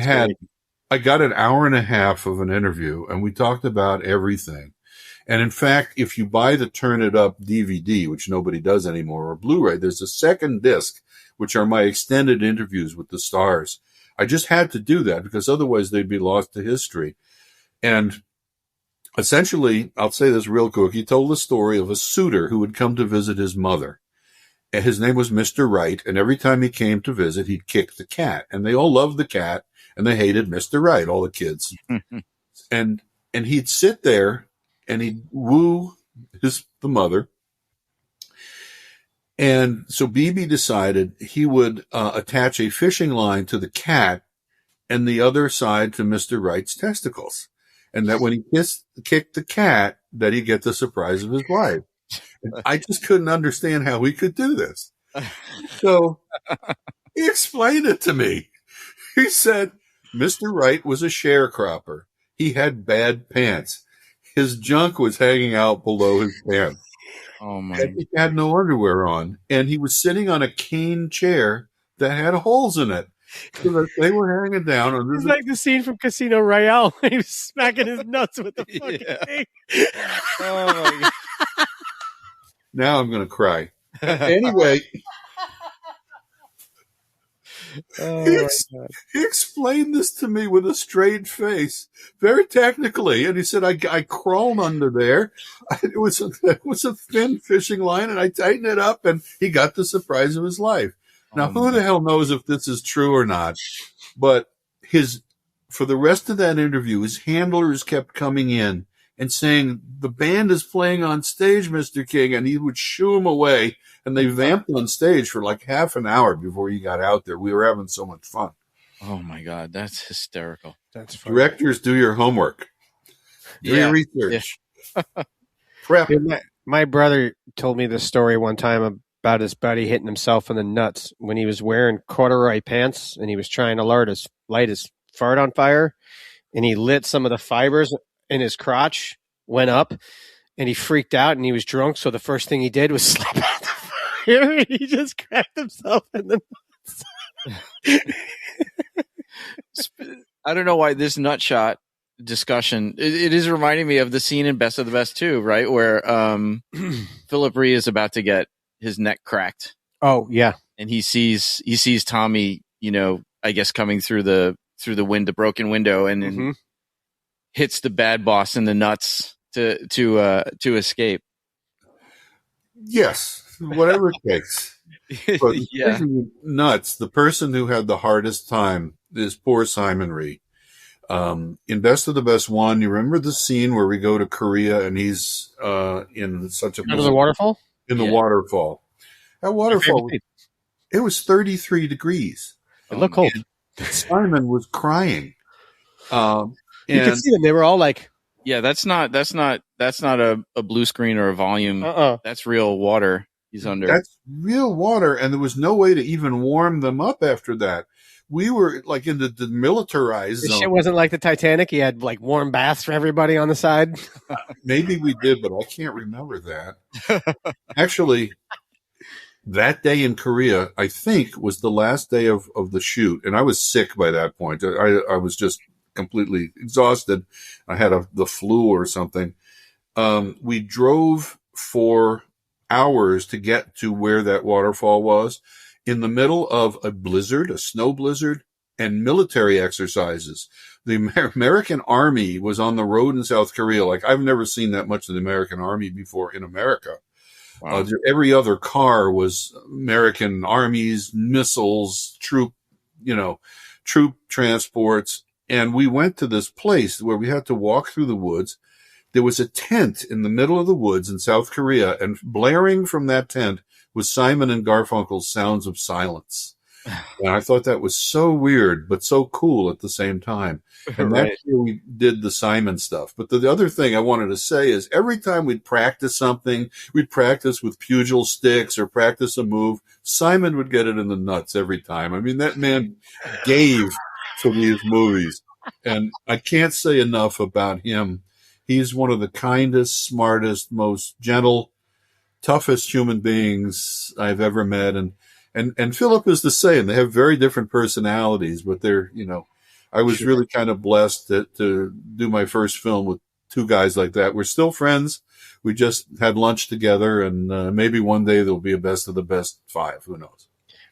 C: got an hour and a half of an interview, and we talked about everything. And in fact, if you buy the Turn It Up DVD, which nobody does anymore, or Blu-ray, there's a second disc, which are my extended interviews with the stars. I just had to do that because otherwise they'd be lost to history. And essentially, I'll say this real quick. He told the story of a suitor who would come to visit his mother. And his name was Mr. Wright. And every time he came to visit, he'd kick the cat. And they all loved the cat and they hated Mr. Wright, all the kids. and he'd sit there and he'd woo the mother. And so BB decided he would attach a fishing line to the cat and the other side to Mr. Wright's testicles. And that when he kicked the cat, that he'd get the surprise of his wife. And I just couldn't understand how he could do this. So he explained it to me. He said, Mr. Wright was a sharecropper. He had bad pants. His junk was hanging out below his pants.
A: Oh my!
C: And he had no underwear on, and he was sitting on a cane chair that had holes in it. So that they were hanging down.
B: It's like the scene from Casino Royale when he was smacking his nuts with the fucking thing.
A: Oh my God.
C: Now I'm going to cry. Anyway, He, he explained this to me with a straight face, very technically, and he said, "I crawled under there. It was a thin fishing line, and I tightened it up, and he got the surprise of his life." Now, who the hell knows if this is true or not? But for the rest of that interview, his handlers kept coming in and saying, "The band is playing on stage, Mr. King," and he would shoo him away. And they vamped on stage for like half an hour before he got out there. We were having so much fun.
A: Oh my God, that's hysterical.
B: That's funny.
C: Directors, do your homework. Do your research.
B: Yeah.
C: Prep.
B: Dude, my brother told me this story one time about his buddy hitting himself in the nuts when he was wearing corduroy pants and he was trying to light his fart on fire, and he lit some of the fibers in his crotch, went up, and he freaked out and he was drunk. So the first thing he did was slap out the fire. And he just cracked himself in the nuts.
A: I don't know why this nut shot discussion, it is reminding me of the scene in Best of the Best 2, right? Where Phillip Rhee is about to get his neck cracked.
B: Oh, yeah.
A: And he sees Tommy, I guess coming through the broken window, and then hits the bad boss in the nuts to escape.
C: Yes, whatever it takes. But nuts. The person who had the hardest time is poor Simon Rhee. In Best of the Best 1, you remember the scene where we go to Korea and he's in such a
B: under the waterfall?
C: In the waterfall. That waterfall, it was 33 degrees.
B: It looked cold.
C: Simon was crying.
B: You could see them. They were all like,
A: yeah, that's not a blue screen or a volume. That's real water he's under.
C: That's real water, and there was no way to even warm them up after that. We were like in the demilitarized zone.
B: Shit wasn't like the Titanic. He had like warm baths for everybody on the side.
C: Maybe we did, but I can't remember that. Actually, that day in Korea, I think, was the last day of the shoot, and I was sick by that point. I was just completely exhausted. I had the flu or something. We drove for hours to get to where that waterfall was, in the middle of a blizzard, a snow blizzard, and military exercises. The American Army was on the road in South Korea. Like, I've never seen that much of the American Army before in America. Wow. Every other car was American armies, missiles, troop transports. And we went to this place where we had to walk through the woods. There was a tent in the middle of the woods in South Korea, and blaring from that tent was Simon and Garfunkel's Sounds of Silence. And I thought that was so weird, but so cool at the same time. And that's where we did the Simon stuff. But the other thing I wanted to say is every time we'd practice something, we'd practice with pugil sticks or practice a move, Simon would get it in the nuts every time. I mean, that man gave to these movies. And I can't say enough about him. He's one of the kindest, smartest, most gentle, toughest human beings I've ever met. And Phillip is the same. They have very different personalities, but they're, I was really kind of blessed to do my first film with two guys like that. We're still friends. We just had lunch together, and maybe one day there'll be a Best of the Best 5. Who knows?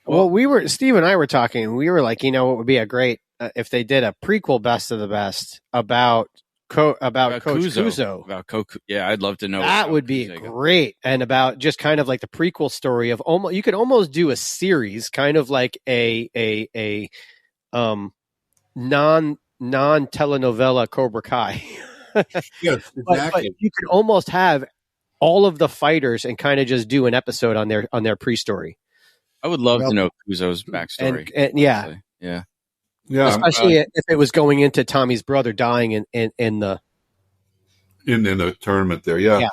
B: Well, Steve and I were talking, and we were like, what would be a great, if they did a prequel Best of the Best about Coach Kuzo.
A: Yeah, I'd love to know.
B: That would be great. And about just kind of like the prequel story of you could almost do a series, kind of like a non-telenovela Cobra Kai.
C: Yes, exactly.
B: But you could almost have all of the fighters and kind of just do an episode on their pre-story.
A: I would love to know Kuzo's backstory.
B: And yeah.
C: Yeah,
B: especially if it was going into Tommy's brother dying in the
C: tournament there. Yeah.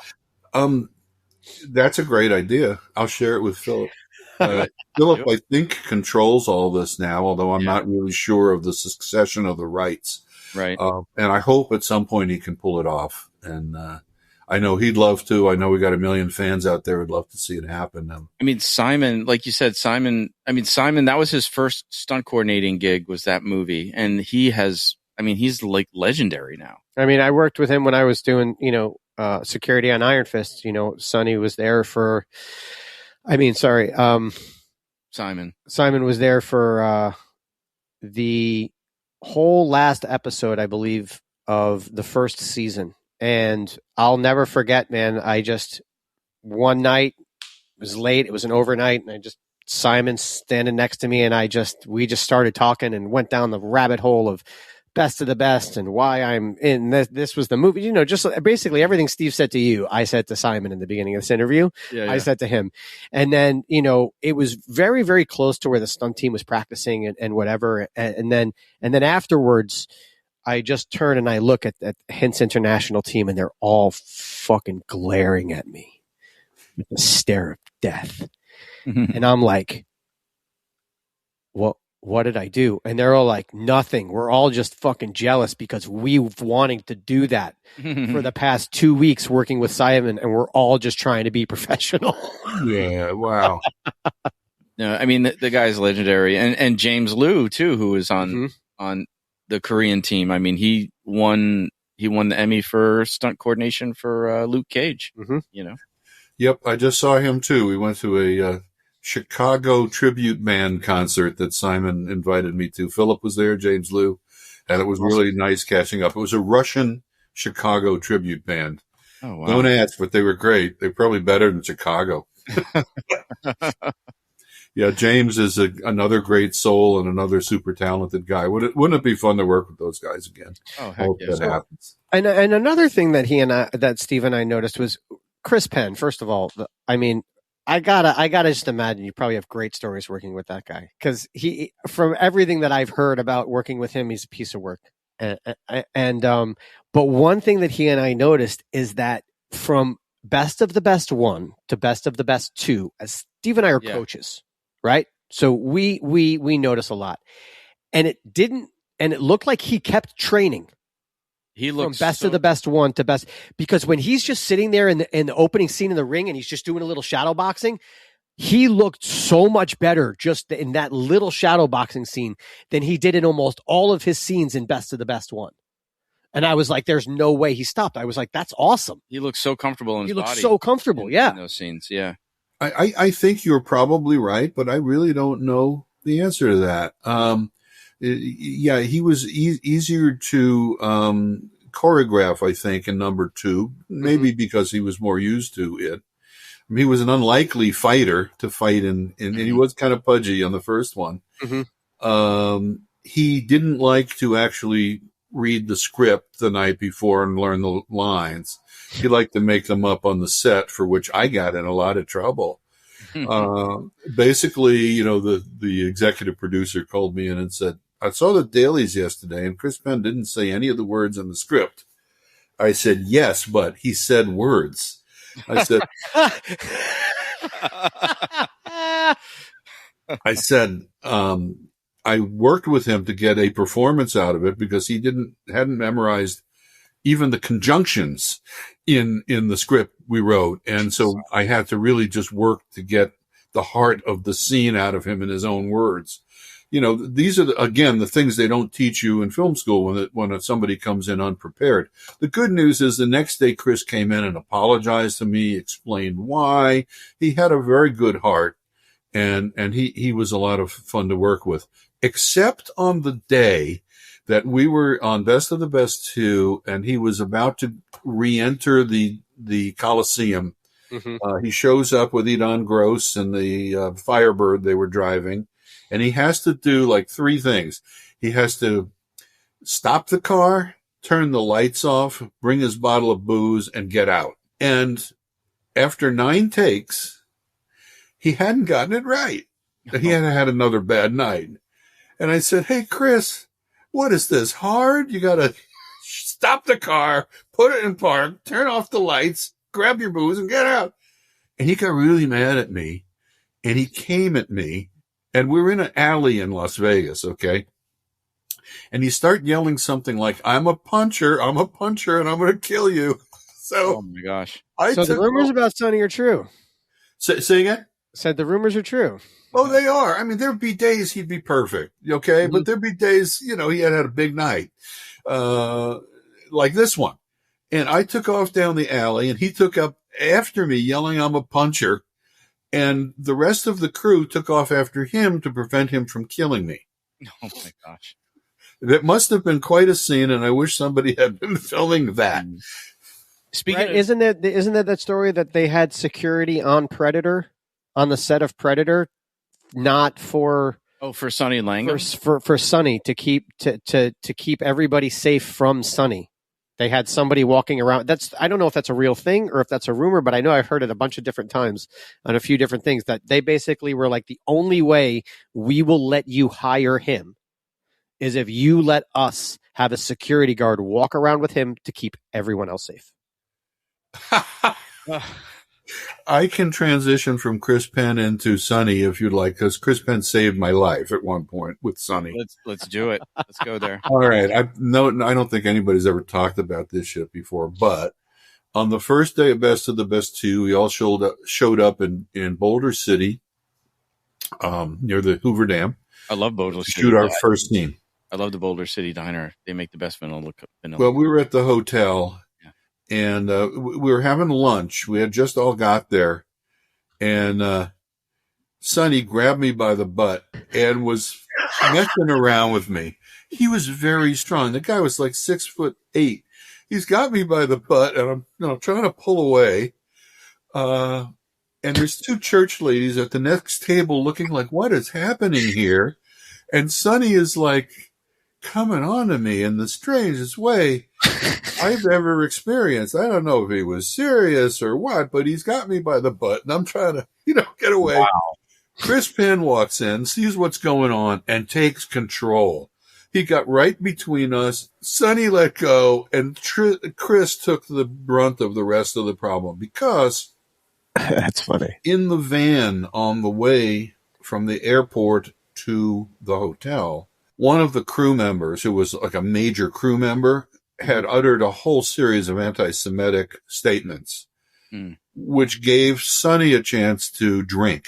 C: That's a great idea. I'll share it with Phillip. Phillip, I think, controls all this now, although I'm not really sure of the succession of the rights.
A: Right.
C: And I hope at some point he can pull it off. And I know he'd love to. I know we got a million fans out there who'd love to see it happen.
A: I mean, Simon, like you said, Simon, that was his first stunt coordinating gig, was that movie. And he's like legendary now.
B: I mean, I worked with him when I was doing, security on Iron Fist. Sonny was there for, Sonny
A: Simon.
B: Simon was there for the whole last episode, I believe, of the first season. And I'll never forget, man. One night, it was late, it was an overnight, and Simon standing next to me, and we just started talking and went down the rabbit hole of Best of the Best and why I'm in this was the movie, just basically everything Steve said to you, I said to Simon in the beginning of this interview.
A: Yeah.
B: I said to him. And then, it was very, very close to where the stunt team was practicing and whatever. And then afterwards, I just turn and I look at Hint's international team, and they're all fucking glaring at me with a stare of death. And I'm like, what did I do? And they're all like, nothing. We're all just fucking jealous because we've wanting to do that for the past 2 weeks working with Simon, and we're all just trying to be professional.
C: Yeah, wow.
A: No, I mean the guy's legendary, and James Lew too, who is on the Korean team. I mean, he won the Emmy for stunt coordination for Luke Cage.
C: Yep, I just saw him too. We went to a Chicago tribute band concert that Simon invited me to. Phillip was there, James Lew, and it was really nice catching up. It was a Russian Chicago tribute band.
A: Oh, wow.
C: Don't ask, but they were great. They're probably better than Chicago. Yeah, James is another great soul and another super talented guy. Wouldn't it be fun to work with those guys again?
A: Oh, heck yes.
C: That happens.
B: And another thing that Steve and I noticed was Chris Penn. First of all, I mean, I gotta just imagine you probably have great stories working with that guy, because from everything that I've heard about working with him, he's a piece of work. But one thing that he and I noticed is that from Best of the Best 1 to Best of the Best 2, as Steve and I are coaches, right? So we notice a lot, and it looked like he kept training.
A: He looks
B: from Best of the Best 1 to Best, because when he's just sitting there in the opening scene in the ring and he's just doing a little shadow boxing, he looked so much better just in that little shadow boxing scene than he did in almost all of his scenes in Best of the Best 1. And I was like, there's no way he stopped. I was like, that's awesome.
A: He looks so comfortable in his body.
B: He looks so comfortable,
A: in those scenes, yeah.
C: I think you're probably right, but I really don't know the answer to that. Yeah, he was easier to choreograph, I think, in number 2, maybe because he was more used to it. I mean, he was an unlikely fighter to fight in and he was kind of pudgy on the first one. He didn't like to actually read the script the night before and learn the lines. He liked to make them up on the set, for which I got in a lot of trouble. Basically, the executive producer called me in and said, I saw the dailies yesterday, and Chris Penn didn't say any of the words in the script. I said, yes, but he said words. I said, I worked with him to get a performance out of it because he hadn't memorized even the conjunctions in the script we wrote. And so I had to really just work to get the heart of the scene out of him in his own words. These are, again, the things they don't teach you in film school when somebody comes in unprepared. The good news is the next day Chris came in and apologized to me, explained why. He had a very good heart, and he was a lot of fun to work with, except on the day that we were on Best of the Best 2, and he was about to re-enter the Coliseum. He shows up with Edon Gross and the Firebird they were driving. And he has to do like 3 things. He has to stop the car, turn the lights off, bring his bottle of booze, and get out. And after 9 takes, he hadn't gotten it right. He had had another bad night. And I said, hey, Chris, what is this, hard? You got to stop the car, put it in park, turn off the lights, grab your booze, and get out. And he got really mad at me. And he came at me. And we're in an alley in Las Vegas, okay? And he started yelling something like, I'm a puncher, and I'm going to kill you. So,
A: oh my gosh.
B: So the rumors about Sonny are true.
C: Say again?
B: Said the rumors are true.
C: Oh, they are. I mean, there'd be days he'd be perfect, okay? But there'd be days, he had a big night, like this one. And I took off down the alley, and he took up after me yelling, I'm a puncher. And the rest of the crew took off after him to prevent him from killing me.
A: Oh my gosh.
C: That must have been quite a scene, and I wish somebody had been filming that.
A: Speaking
B: Right?
A: of,
B: Isn't that story that they had security on Predator, on the set of Predator, not for
A: for Sonny Langham?
B: for Sonny to keep to keep everybody safe from Sonny. They had somebody walking around. I don't know if that's a real thing or if that's a rumor, but I know I've heard it a bunch of different times on a few different things that they basically were like, the only way we will let you hire him is if you let us have a security guard walk around with him to keep everyone else safe.
C: I can transition from Chris Penn into Sonny if you'd like, because Chris Penn saved my life at one point with Sonny.
A: Let's do it. Let's go there.
C: All right. I don't think anybody's ever talked about this shit before, but on the first day of Best of the Best 2, we all showed up in Boulder City, near the Hoover Dam.
A: I love Boulder City.
C: Shoot our first scene.
A: I love the Boulder City Diner. They make the best vanilla.
C: Well, we were at the hotel. And we were having lunch. We had just all got there. And Sonny grabbed me by the butt and was messing around with me. He was very strong. The guy was like 6'8". He's got me by the butt, and I'm trying to pull away. And there's two church ladies at the next table looking like, what is happening here? And Sonny is like coming on to me in the strangest way I've ever experienced. I don't know if he was serious or what, but he's got me by the butt, and I'm trying to, get away.
A: Wow.
C: Chris Penn walks in, sees what's going on, and takes control. He got right between us. Sonny let go, and Chris took the brunt of the rest of the problem because
B: that's funny.
C: In the van on the way from the airport to the hotel, one of the crew members, who was like a major crew member, had uttered a whole series of anti-Semitic statements, which gave Sonny a chance to drink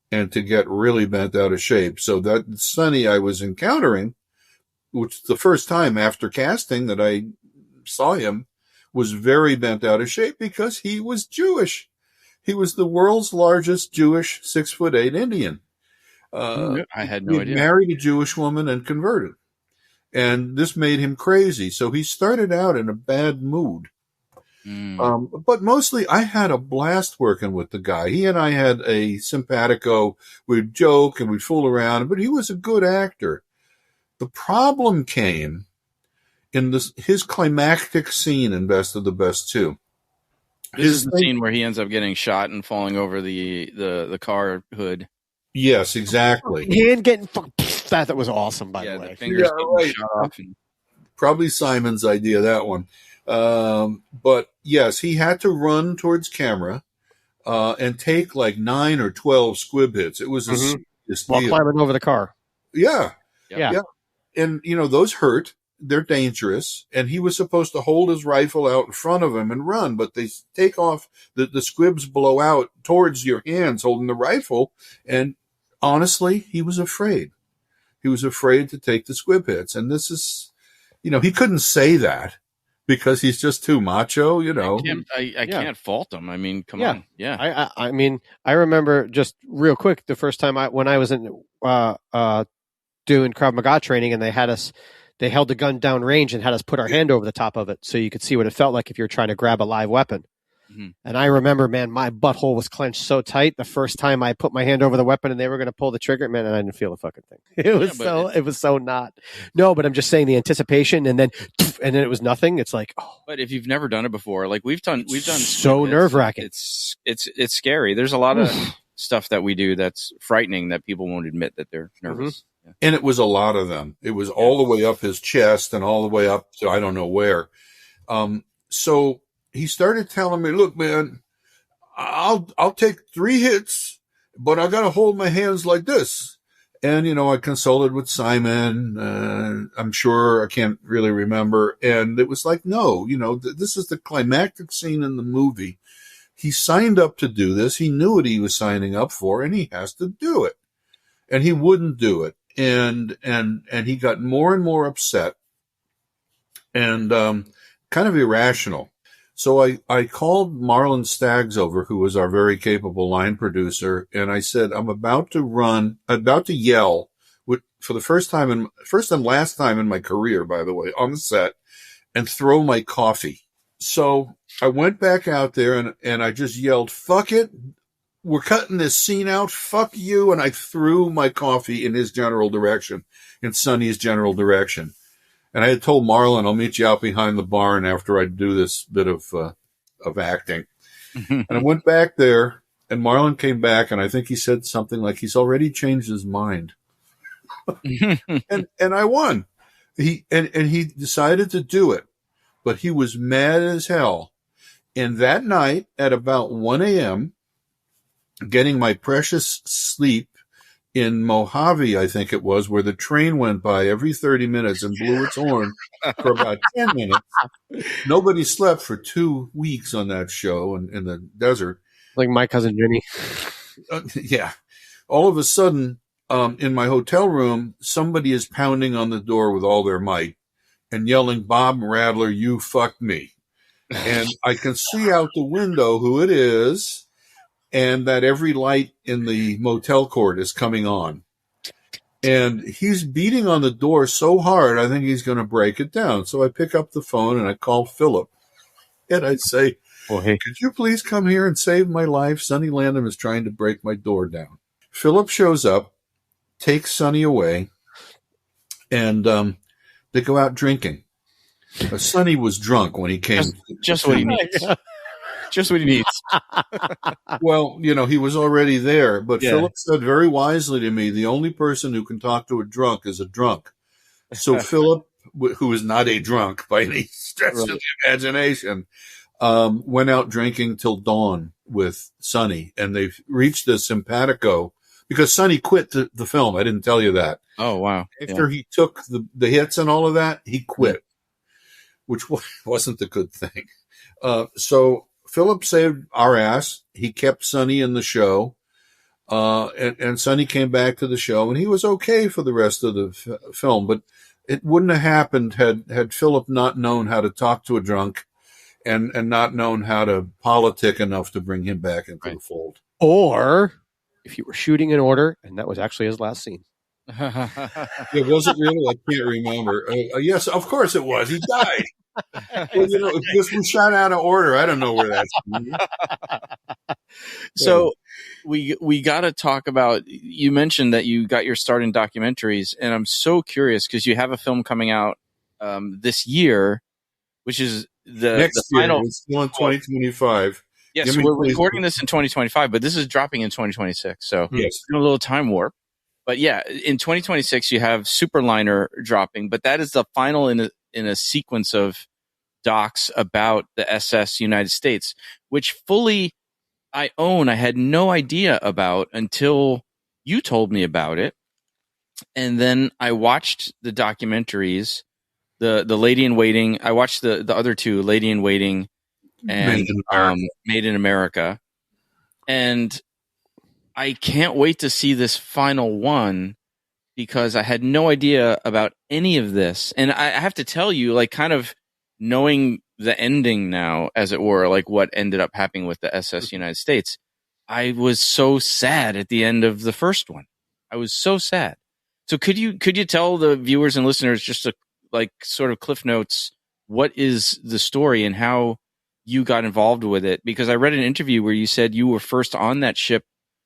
C: and to get really bent out of shape. So that Sonny I was encountering, which the first time after casting that I saw him, was very bent out of shape because he was Jewish. He was the world's largest Jewish 6'8" Indian.
A: I had no idea.
C: He married a Jewish woman and converted. And this made him crazy. So he started out in a bad mood. But mostly I had a blast working with the guy. He and I had a simpatico. We'd joke and we'd fool around, but he was a good actor. The problem came in his climactic scene in Best of the Best 2.
A: This is the scene where he ends up getting shot and falling over the car hood.
C: Yes, exactly.
B: Hand getting that was awesome, by the way.
A: The fingers getting shot off.
C: Probably Simon's idea, that one. But yes, he had to run towards camera and take like 9 or 12 squib hits. It was
B: while climbing over the car.
C: Yeah.
B: Yeah.
C: And, those hurt. They're dangerous. And he was supposed to hold his rifle out in front of him and run, but they take off, the squibs blow out towards your hands holding the rifle. And honestly, he was afraid. He was afraid to take the squib hits. And this is, he couldn't say that because he's just too macho,
A: I can't fault him. I mean, come on. Yeah.
B: I mean, I remember just real quick, the first time when I was in doing Krav Maga training, and they held the gun down range and had us put our hand over the top of it so you could see what it felt like if you're trying to grab a live weapon. And I remember, man, my butthole was clenched so tight the first time I put my hand over the weapon and they were going to pull the trigger, man, and I didn't feel a fucking thing. It was so not. No, but I'm just saying the anticipation, and then it was nothing. It's like, oh.
A: But if you've never done it before, like we've done
B: so nerve-wracking.
A: It's scary. There's a lot of stuff that we do that's frightening that people won't admit that they're nervous. Yeah.
C: And it was a lot of them. It was all the way up his chest and all the way up to I don't know where. So he started telling me, look, man, I'll take 3 hits, but I got to hold my hands like this. And, I consulted with Simon. I'm sure I can't really remember. And it was like, no, this is the climactic scene in the movie. He signed up to do this. He knew what he was signing up for, and he has to do it. And he wouldn't do it. And he got more and more upset and kind of irrational. So I called Marlon Staggs over, who was our very capable line producer, and I said, I'm about to yell for the first and last time in my career, by the way, on the set, and throw my coffee. So I went back out there and I just yelled, fuck it. We're cutting this scene out. Fuck you. And I threw my coffee in his general direction, in Sonny's general direction. And I had told Marlon, I'll meet you out behind the barn after I do this bit of acting. And I went back there, and Marlon came back, and I think he said something like, he's already changed his mind. and I won. He decided to do it, but he was mad as hell. And that night at about 1 a.m., getting my precious sleep in Mojave, I think it was, where the train went by every 30 minutes and blew its horn for about 10 minutes. Nobody slept for 2 weeks on that show in the desert.
B: Like my cousin Jenny.
C: Yeah. All of a sudden, in my hotel room, somebody is pounding on the door with all their might and yelling, Bob Radler, you fucked me. And I can see out the window who it is, and that every light in the motel court is coming on. And he's beating on the door so hard, I think he's going to break it down. So I pick up the phone and I call Phillip. And I say,
B: oh, hey.
C: Could you please come here and save my life? Sonny Landham is trying to break my door down. Phillip shows up, takes Sonny away, and they go out drinking. Sonny was drunk when he came.
A: Just what he needs. Just what he needs.
C: Well, he was already there, but
A: Yeah.
C: Phillip said very wisely to me, the only person who can talk to a drunk is a drunk. So Phillip, who is not a drunk by any stretch of the imagination, went out drinking till dawn with Sonny, and they reached the simpatico because Sonny quit the film. I didn't tell you that.
A: Oh, wow.
C: After he took the hits and all of that, he quit, which wasn't a good thing. So Phillip saved our ass. He kept Sonny in the show, and Sonny came back to the show, and he was okay for the rest of the film. But it wouldn't have happened had Phillip not known how to talk to a drunk, and not known how to politic enough to bring him back into the fold.
B: Or if you were shooting an order, and that was actually his last scene.
C: It wasn't really. I can't remember. Yes, of course it was. He died. Well, because we shot out of order. I don't know where that's from.
A: So we got to talk about, you mentioned that you got your start in documentaries, and I'm so curious because you have a film coming out this year, which is the final.
C: It's still in 2025.
A: Yes, we're recording this in 2025, but this is dropping in 2026. So
C: yes,
A: a little time warp. But yeah, in 2026 you have Superliner dropping, but that is the final in a sequence of docs about the SS United States, which fully I own. I had no idea about until you told me about it. And then I watched the documentaries, the Lady in Waiting. I watched the other two, Lady in Waiting and Made in America. And I can't wait to see this final one because I had no idea about any of this. And I have to tell you, like, kind of knowing the ending now, as it were, like what ended up happening with the SS United States, I was so sad at the end of the first one. I was so sad. So could you tell the viewers and listeners just like sort of cliff notes, what is the story and how you got involved with it? Because I read an interview where you said you were first on that ship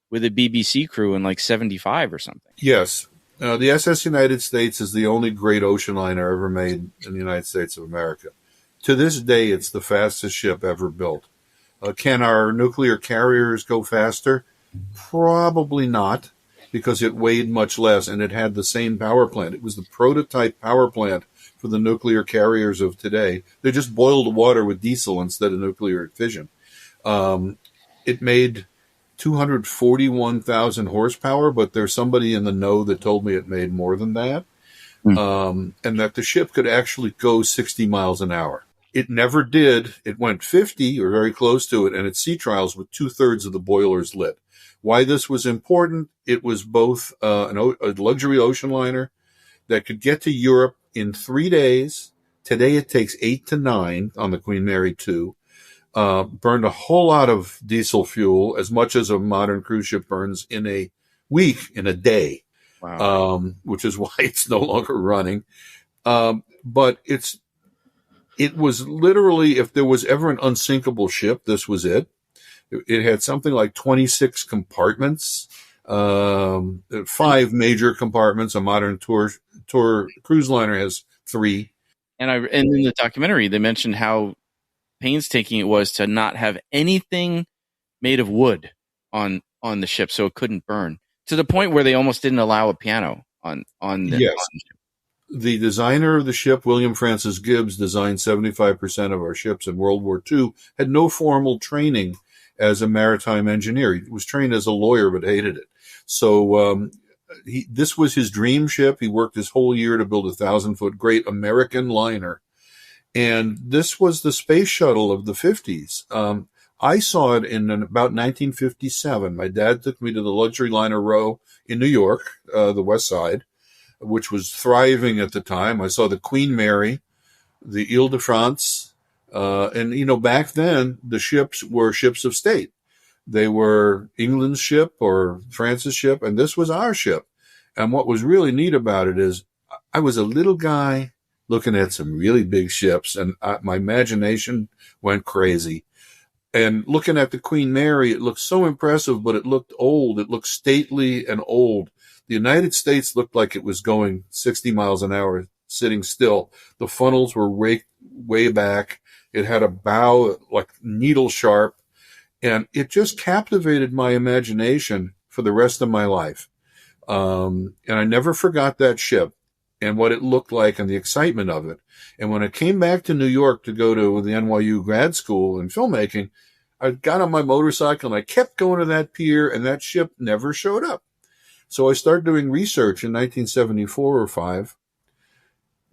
A: with a BBC crew in like 75 or something.
C: Yes. The SS United States is the only great ocean liner ever made in the United States of America. To this day, it's the fastest ship ever built. Can our nuclear carriers go faster? Probably not, because it weighed much less and it had the same power plant. It was the prototype power plant for the nuclear carriers of today. They just boiled water with diesel instead of nuclear fission. It made 241,000 horsepower, but there's somebody in the know that told me it made more than that, and that the ship could actually go 60 miles an hour. It never did. It went 50 or very close to it, and at sea trials with 2/3 of the boilers lit. Why this was important, it was both a luxury ocean liner that could get to Europe in 3 days. Today it takes 8 to 9 on the Queen Mary 2. burned a whole lot of diesel fuel, as much as a modern cruise ship burns in a week, in a day.
A: Wow.
C: Which is why it's no longer running. But it was literally, if there was ever an unsinkable ship, this was it. It had something like 26 compartments, 5 major compartments. A modern tour cruise liner has 3.
A: And in the documentary, they mentioned how painstaking it was to not have anything made of wood on the ship, so it couldn't burn, to the point where they almost didn't allow a piano on the
C: Yes.
A: on the ship.
C: The designer of the ship, William Francis Gibbs, designed 75% of our ships in World War II, had no formal training as a maritime engineer. He was trained as a lawyer, but hated it. So this was his dream ship. He worked his whole year to build a 1,000-foot great American liner. And this was the space shuttle of the 50s. I saw it in about 1957. My dad took me to the luxury liner row in New York, the West Side, which was thriving at the time. I saw the Queen Mary, the Ile-de-France, and, back then the ships were ships of state. They were England's ship or France's ship, and this was our ship. And what was really neat about it is I was a little guy looking at some really big ships, and my imagination went crazy. And looking at the Queen Mary, it looked so impressive, but it looked old. It looked stately and old. The United States looked like it was going 60 miles an hour, sitting still. The funnels were way back. It had a bow like needle sharp, and it just captivated my imagination for the rest of my life. And I never forgot that ship and what it looked like and the excitement of it. And when I came back to New York to go to the NYU grad school in filmmaking, I got on my motorcycle and I kept going to that pier, and that ship never showed up. So I started doing research in 1974 or 5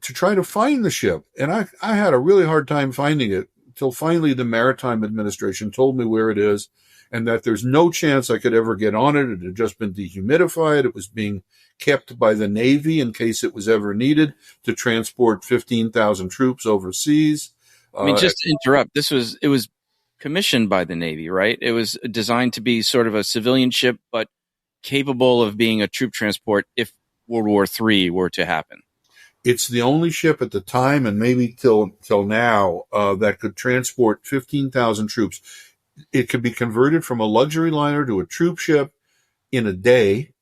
C: to try to find the ship. And I had a really hard time finding it until finally the Maritime Administration told me where it is and that there's no chance I could ever get on it. It had just been dehumidified. It was being kept by the Navy in case it was ever needed to transport 15,000 troops overseas.
A: I mean, just to interrupt, it was commissioned by the Navy, right? It was designed to be sort of a civilian ship, but capable of being a troop transport if World War III were to happen.
C: It's the only ship at the time, and maybe till now, that could transport 15,000 troops. It could be converted from a luxury liner to a troop ship in a day,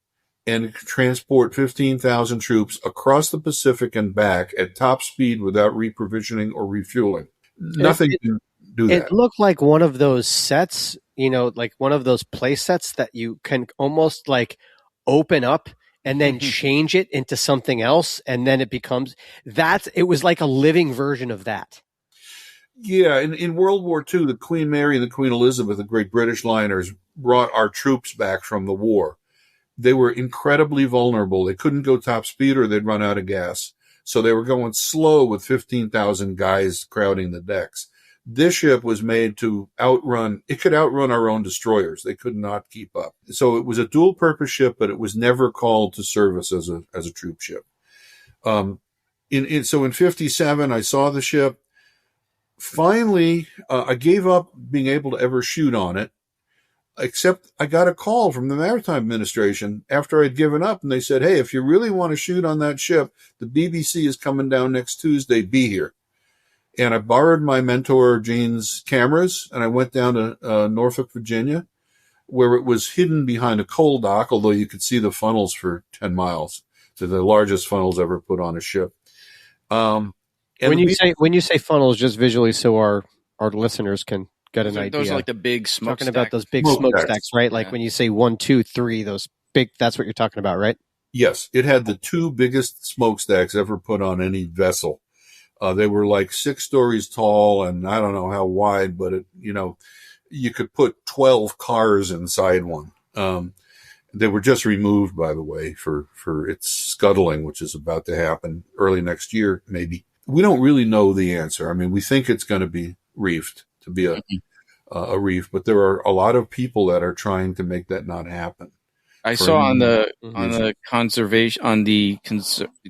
C: and it could transport 15,000 troops across the Pacific and back at top speed without reprovisioning or refueling. Nothing can do that.
B: It looked like one of those sets, like one of those play sets that you can almost like open up and then change it into something else. And then it becomes it was like a living version of that.
C: Yeah. In World War II, the Queen Mary and the Queen Elizabeth, the great British liners, brought our troops back from the war. They were incredibly vulnerable. They couldn't go top speed or they'd run out of gas. So they were going slow with 15,000 guys crowding the decks. This ship was made to outrun our own destroyers. They could not keep up. So it was a dual purpose ship, but it was never called to service as a troop ship. So in 57, I saw the ship. Finally, I gave up being able to ever shoot on it, except I got a call from the Maritime Administration after I'd given up, and they said, "Hey, if you really want to shoot on that ship, the BBC is coming down next Tuesday. Be here." And I borrowed my mentor Gene's cameras, and I went down to Norfolk, Virginia, where it was hidden behind a coal dock, although you could see the funnels for 10 miles. So the largest funnels ever put on a ship.
B: When you say funnels, just visually, so our listeners can get an idea.
A: Those are like the big smokestacks.
B: Talking about those big smokestacks, right? Like when you say 1, 2, 3, those big. That's what you're talking about, right?
C: Yes, it had the 2 biggest smokestacks ever put on any vessel. They were like 6 stories tall, and I don't know how wide, but you could put 12 cars inside one. They were just removed, by the way, for its scuttling, which is about to happen early next year, maybe. We don't really know the answer. I mean, we think it's going to be reefed, to be a reef, but there are a lot of people that are trying to make that not happen.
A: I saw on the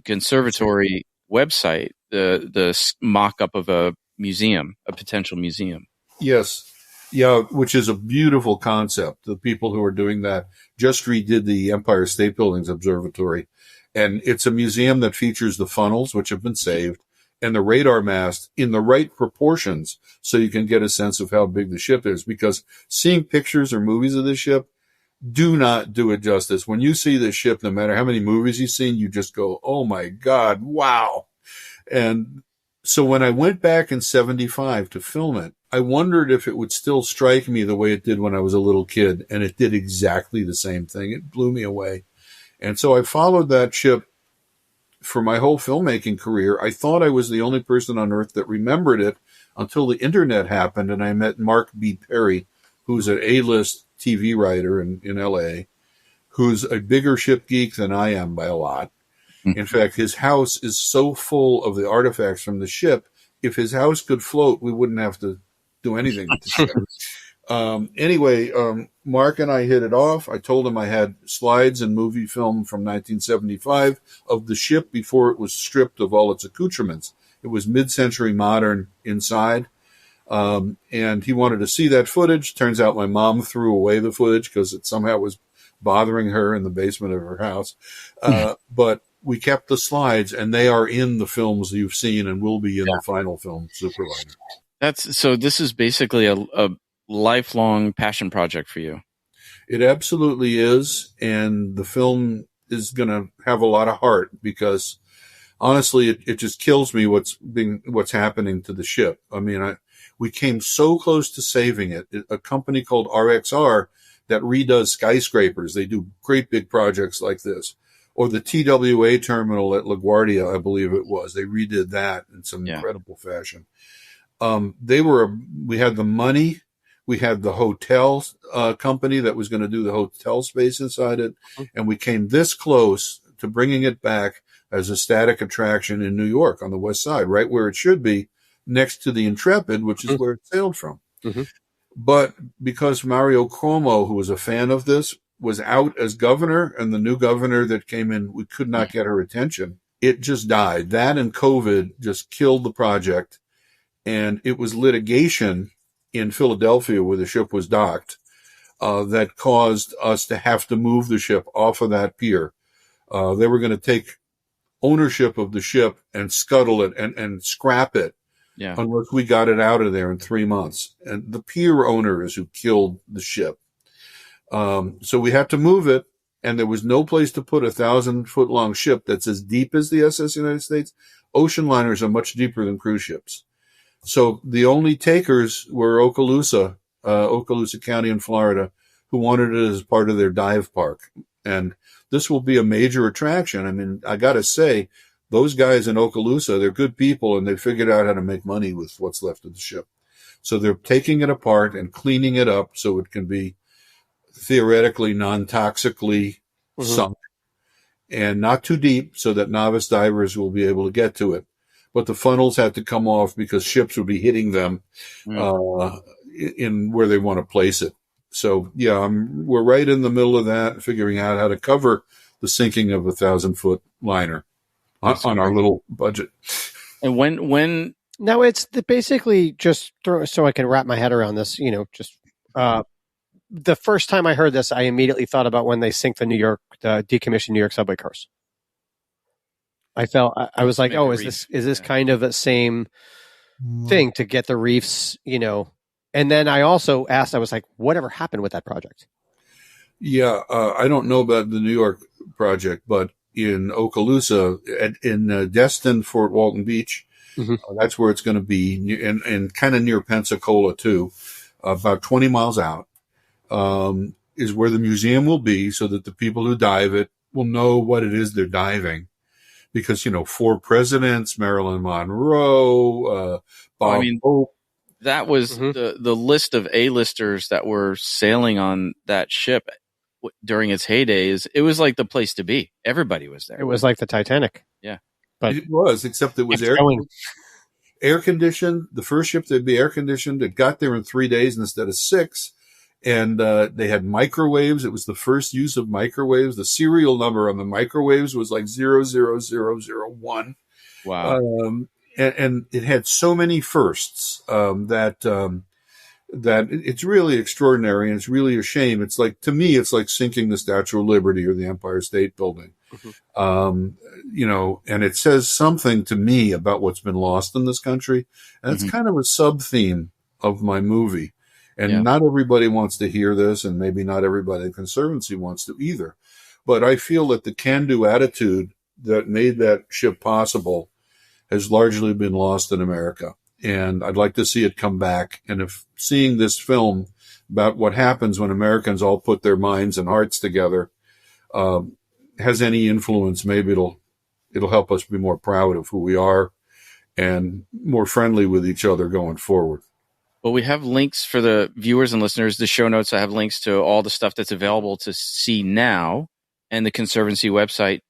A: conservatory website the mock-up of a potential museum.
C: Yes. Yeah, which is a beautiful concept. The people who are doing that just redid the Empire State Building's observatory. And it's a museum that features the funnels, which have been saved, and the radar mast in the right proportions so you can get a sense of how big the ship is. Because seeing pictures or movies of this ship do not do it justice. When you see this ship, no matter how many movies you've seen, you just go, oh my God, wow. And so when I went back in 75 to film it, I wondered if it would still strike me the way it did when I was a little kid. And it did exactly the same thing. It blew me away. And so I followed that ship for my whole filmmaking career. I thought I was the only person on earth that remembered it until the internet happened. And I met Mark B. Perry, who's an A-list TV writer in LA, who's a bigger ship geek than I am by a lot. In fact, his house is so full of the artifacts from the ship. If his house could float, we wouldn't have to do anything with the ship. Anyway, Mark and I hit it off. I told him I had slides and movie film from 1975 of the ship before it was stripped of all its accoutrements. It was mid-century modern inside. And he wanted to see that footage. Turns out my mom threw away the footage because it somehow was bothering her in the basement of her house. But we kept the slides, and they are in the films you've seen and will be in the final film, Superliner.
A: So this is basically a lifelong passion project for you.
C: It absolutely is. And the film is going to have a lot of heart because honestly, it just kills me what's happening to the ship. I mean, we came so close to saving it. A company called RXR that redoes skyscrapers. They do great big projects like this. Or the TWA terminal at LaGuardia, I believe it was. They redid that in some incredible fashion. We had the money. We had the hotel company that was going to do the hotel space inside it. And we came this close to bringing it back as a static attraction in New York on the west side, right where it should be, next to the Intrepid, which is where it sailed from. But because Mario Cuomo, who was a fan of this, was out as governor, and the new governor that came in, we could not get her attention. It just died. That and COVID just killed the project. And it was litigation in Philadelphia where the ship was docked that caused us to have to move the ship off of that pier. They were going to take ownership of the ship and scuttle it and scrap it unless we got it out of there in 3 months. And the pier owner is who killed the ship. So we had to move it, and there was no place to put a 1,000-foot long ship that's as deep as the SS United States. Ocean liners are much deeper than cruise ships. So the only takers were Okaloosa County in Florida, who wanted it as part of their dive park. And this will be a major attraction. I mean, I got to say, those guys in Okaloosa, they're good people, and they figured out how to make money with what's left of the ship. So they're taking it apart and cleaning it up so it can be theoretically non-toxically sunk and not too deep so that novice divers will be able to get to it. But the funnels had to come off because ships would be hitting them in where they want to place it. So, we're right in the middle of that, figuring out how to cover the sinking of a 1,000-foot liner on our little budget.
A: And when
B: now it's basically just so I can wrap my head around this, the first time I heard this, I immediately thought about when they sink the decommissioned New York subway cars. I was like, oh, is this kind of the same thing to get the reefs, And then I also asked, I was like, whatever happened with that project?
C: Yeah, I don't know about the New York project, but in Okaloosa, in Destin, Fort Walton Beach, that's where it's going to be, and kind of near Pensacola too, about 20 miles out. Is where the museum will be so that the people who dive it will know what it is they're diving. Because, 4 presidents, Marilyn Monroe, Bob Hope.
A: That was the list of A-listers that were sailing on that ship during its heydays. It was like the place to be. Everybody was there.
B: It was like the Titanic.
A: Yeah.
C: But it was, except it was air conditioned. The first ship that'd be air conditioned. It got there in 3 days instead of 6. And they had microwaves. It was the first use of microwaves. The serial number on the microwaves was like 00001.
A: Wow.
C: And it had so many firsts that that it's really extraordinary, and it's really a shame. It's like, to me, it's like sinking the Statue of Liberty or the Empire State Building. And it says something to me about what's been lost in this country. And it's kind of a sub theme of my movie. And not everybody wants to hear this, and maybe not everybody in Conservancy wants to either. But I feel that the can-do attitude that made that ship possible has largely been lost in America. And I'd like to see it come back. And if seeing this film about what happens when Americans all put their minds and hearts together has any influence, maybe it'll help us be more proud of who we are and more friendly with each other going forward.
A: Well, we have links for the viewers and listeners. The show notes, I have links to all the stuff that's available to see now and the Conservancy website.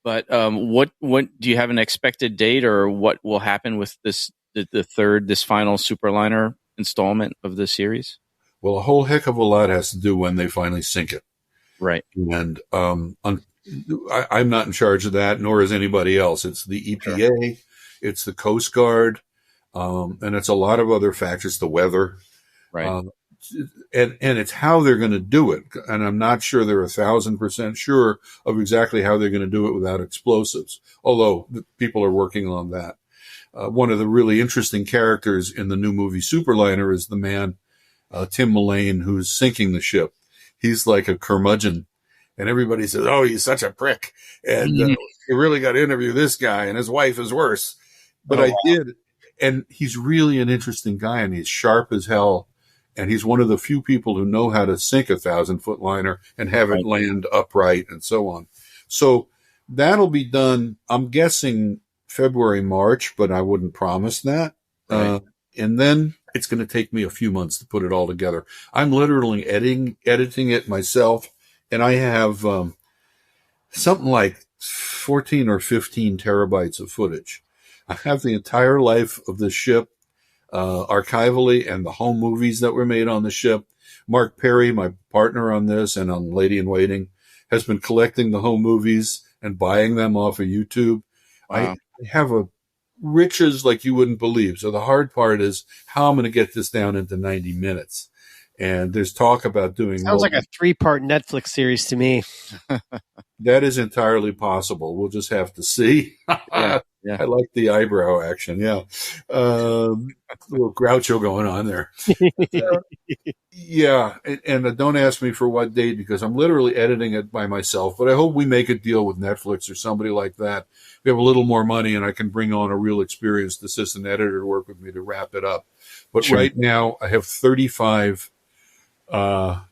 A: But what do you have an expected date, or what will happen with this, this final Superliner installment of the series?
C: Well, a whole heck of a lot has to do when they finally sink it.
A: Right.
C: And I'm not in charge of that, nor is anybody else. It's the EPA, it's the Coast Guard, and it's a lot of other factors, the weather.
A: Right.
C: And it's how they're going to do it. And I'm not sure they're 1,000% sure of exactly how they're going to do it without explosives, although people are working on that. One of the really interesting characters in the new movie Superliner is the man, Tim Mullane, who's sinking the ship. He's like a curmudgeon, and everybody says, "Oh, he's such a prick." And you really got to interview this guy, and his wife is worse. But I did. And he's really an interesting guy, and he's sharp as hell. And he's one of the few people who know how to sink a 1,000-foot liner and have it land upright and so on. So that'll be done, I'm guessing, February, March, but I wouldn't promise that. Right. And then it's going to take me a few months to put it all together. I'm literally editing it myself, and I have something like 14 or 15 terabytes of footage. I have the entire life of the ship archivally, and the home movies that were made on the ship. Mark Perry, my partner on this and on Lady in Waiting, has been collecting the home movies and buying them off of YouTube. Wow. I have a riches like you wouldn't believe. So the hard part is how I'm going to get this down into 90 minutes. And there's talk about doing...
B: Sounds like a 3-part Netflix series to me.
C: That is entirely possible. We'll just have to see. Yeah. I like the eyebrow action. Yeah. A little Groucho going on there. Yeah. And don't ask me for what date, because I'm literally editing it by myself. But I hope we make a deal with Netflix or somebody like that. We have a little more money, and I can bring on a real experienced assistant editor to work with me to wrap it up. But right now I have 35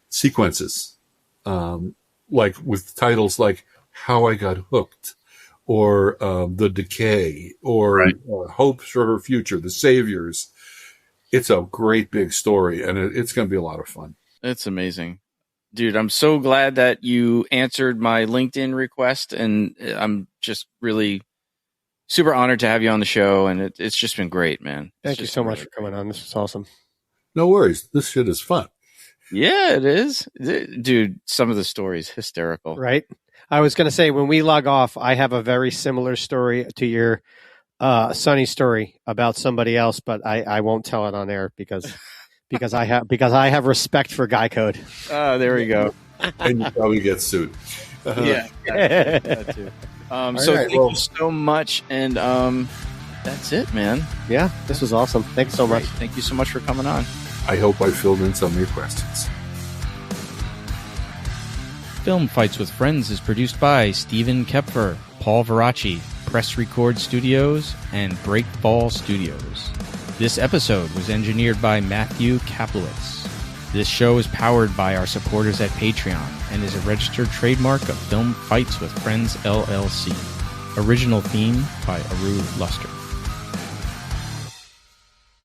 C: sequences, like with titles like How I Got Hooked, or The Decay, or Hopes for Her Future, The Saviors. It's a great big story, and it's going to be a lot of fun. It's
A: amazing. Dude, I'm so glad that you answered my LinkedIn request, and I'm just really super honored to have you on the show, and it's just been great, man.
B: Thank you so much for coming on. This was awesome.
C: No worries. This shit is fun.
A: Yeah, it is. Dude, some of the stories, hysterical.
B: Right? I was going to say, when we log off, I have a very similar story to your Sunny story about somebody else, but I won't tell it on air because I have respect for Guy Code.
A: Oh, there we go.
C: And you probably get sued.
A: Yeah. That too. Thank you so much, and that's it, man.
B: Yeah, this was awesome. Thanks so much.
A: Thank you so much for coming on.
C: I hope I filled in some of your questions.
A: Film Fights with Friends is produced by Stephen Kepfer, Paul Veracci, Press Record Studios, and Breakball Studios. This episode was engineered by Matthew Kaplowitz. This show is powered by our supporters at Patreon and is a registered trademark of Film Fights with Friends, LLC. Original theme by Aru Luster.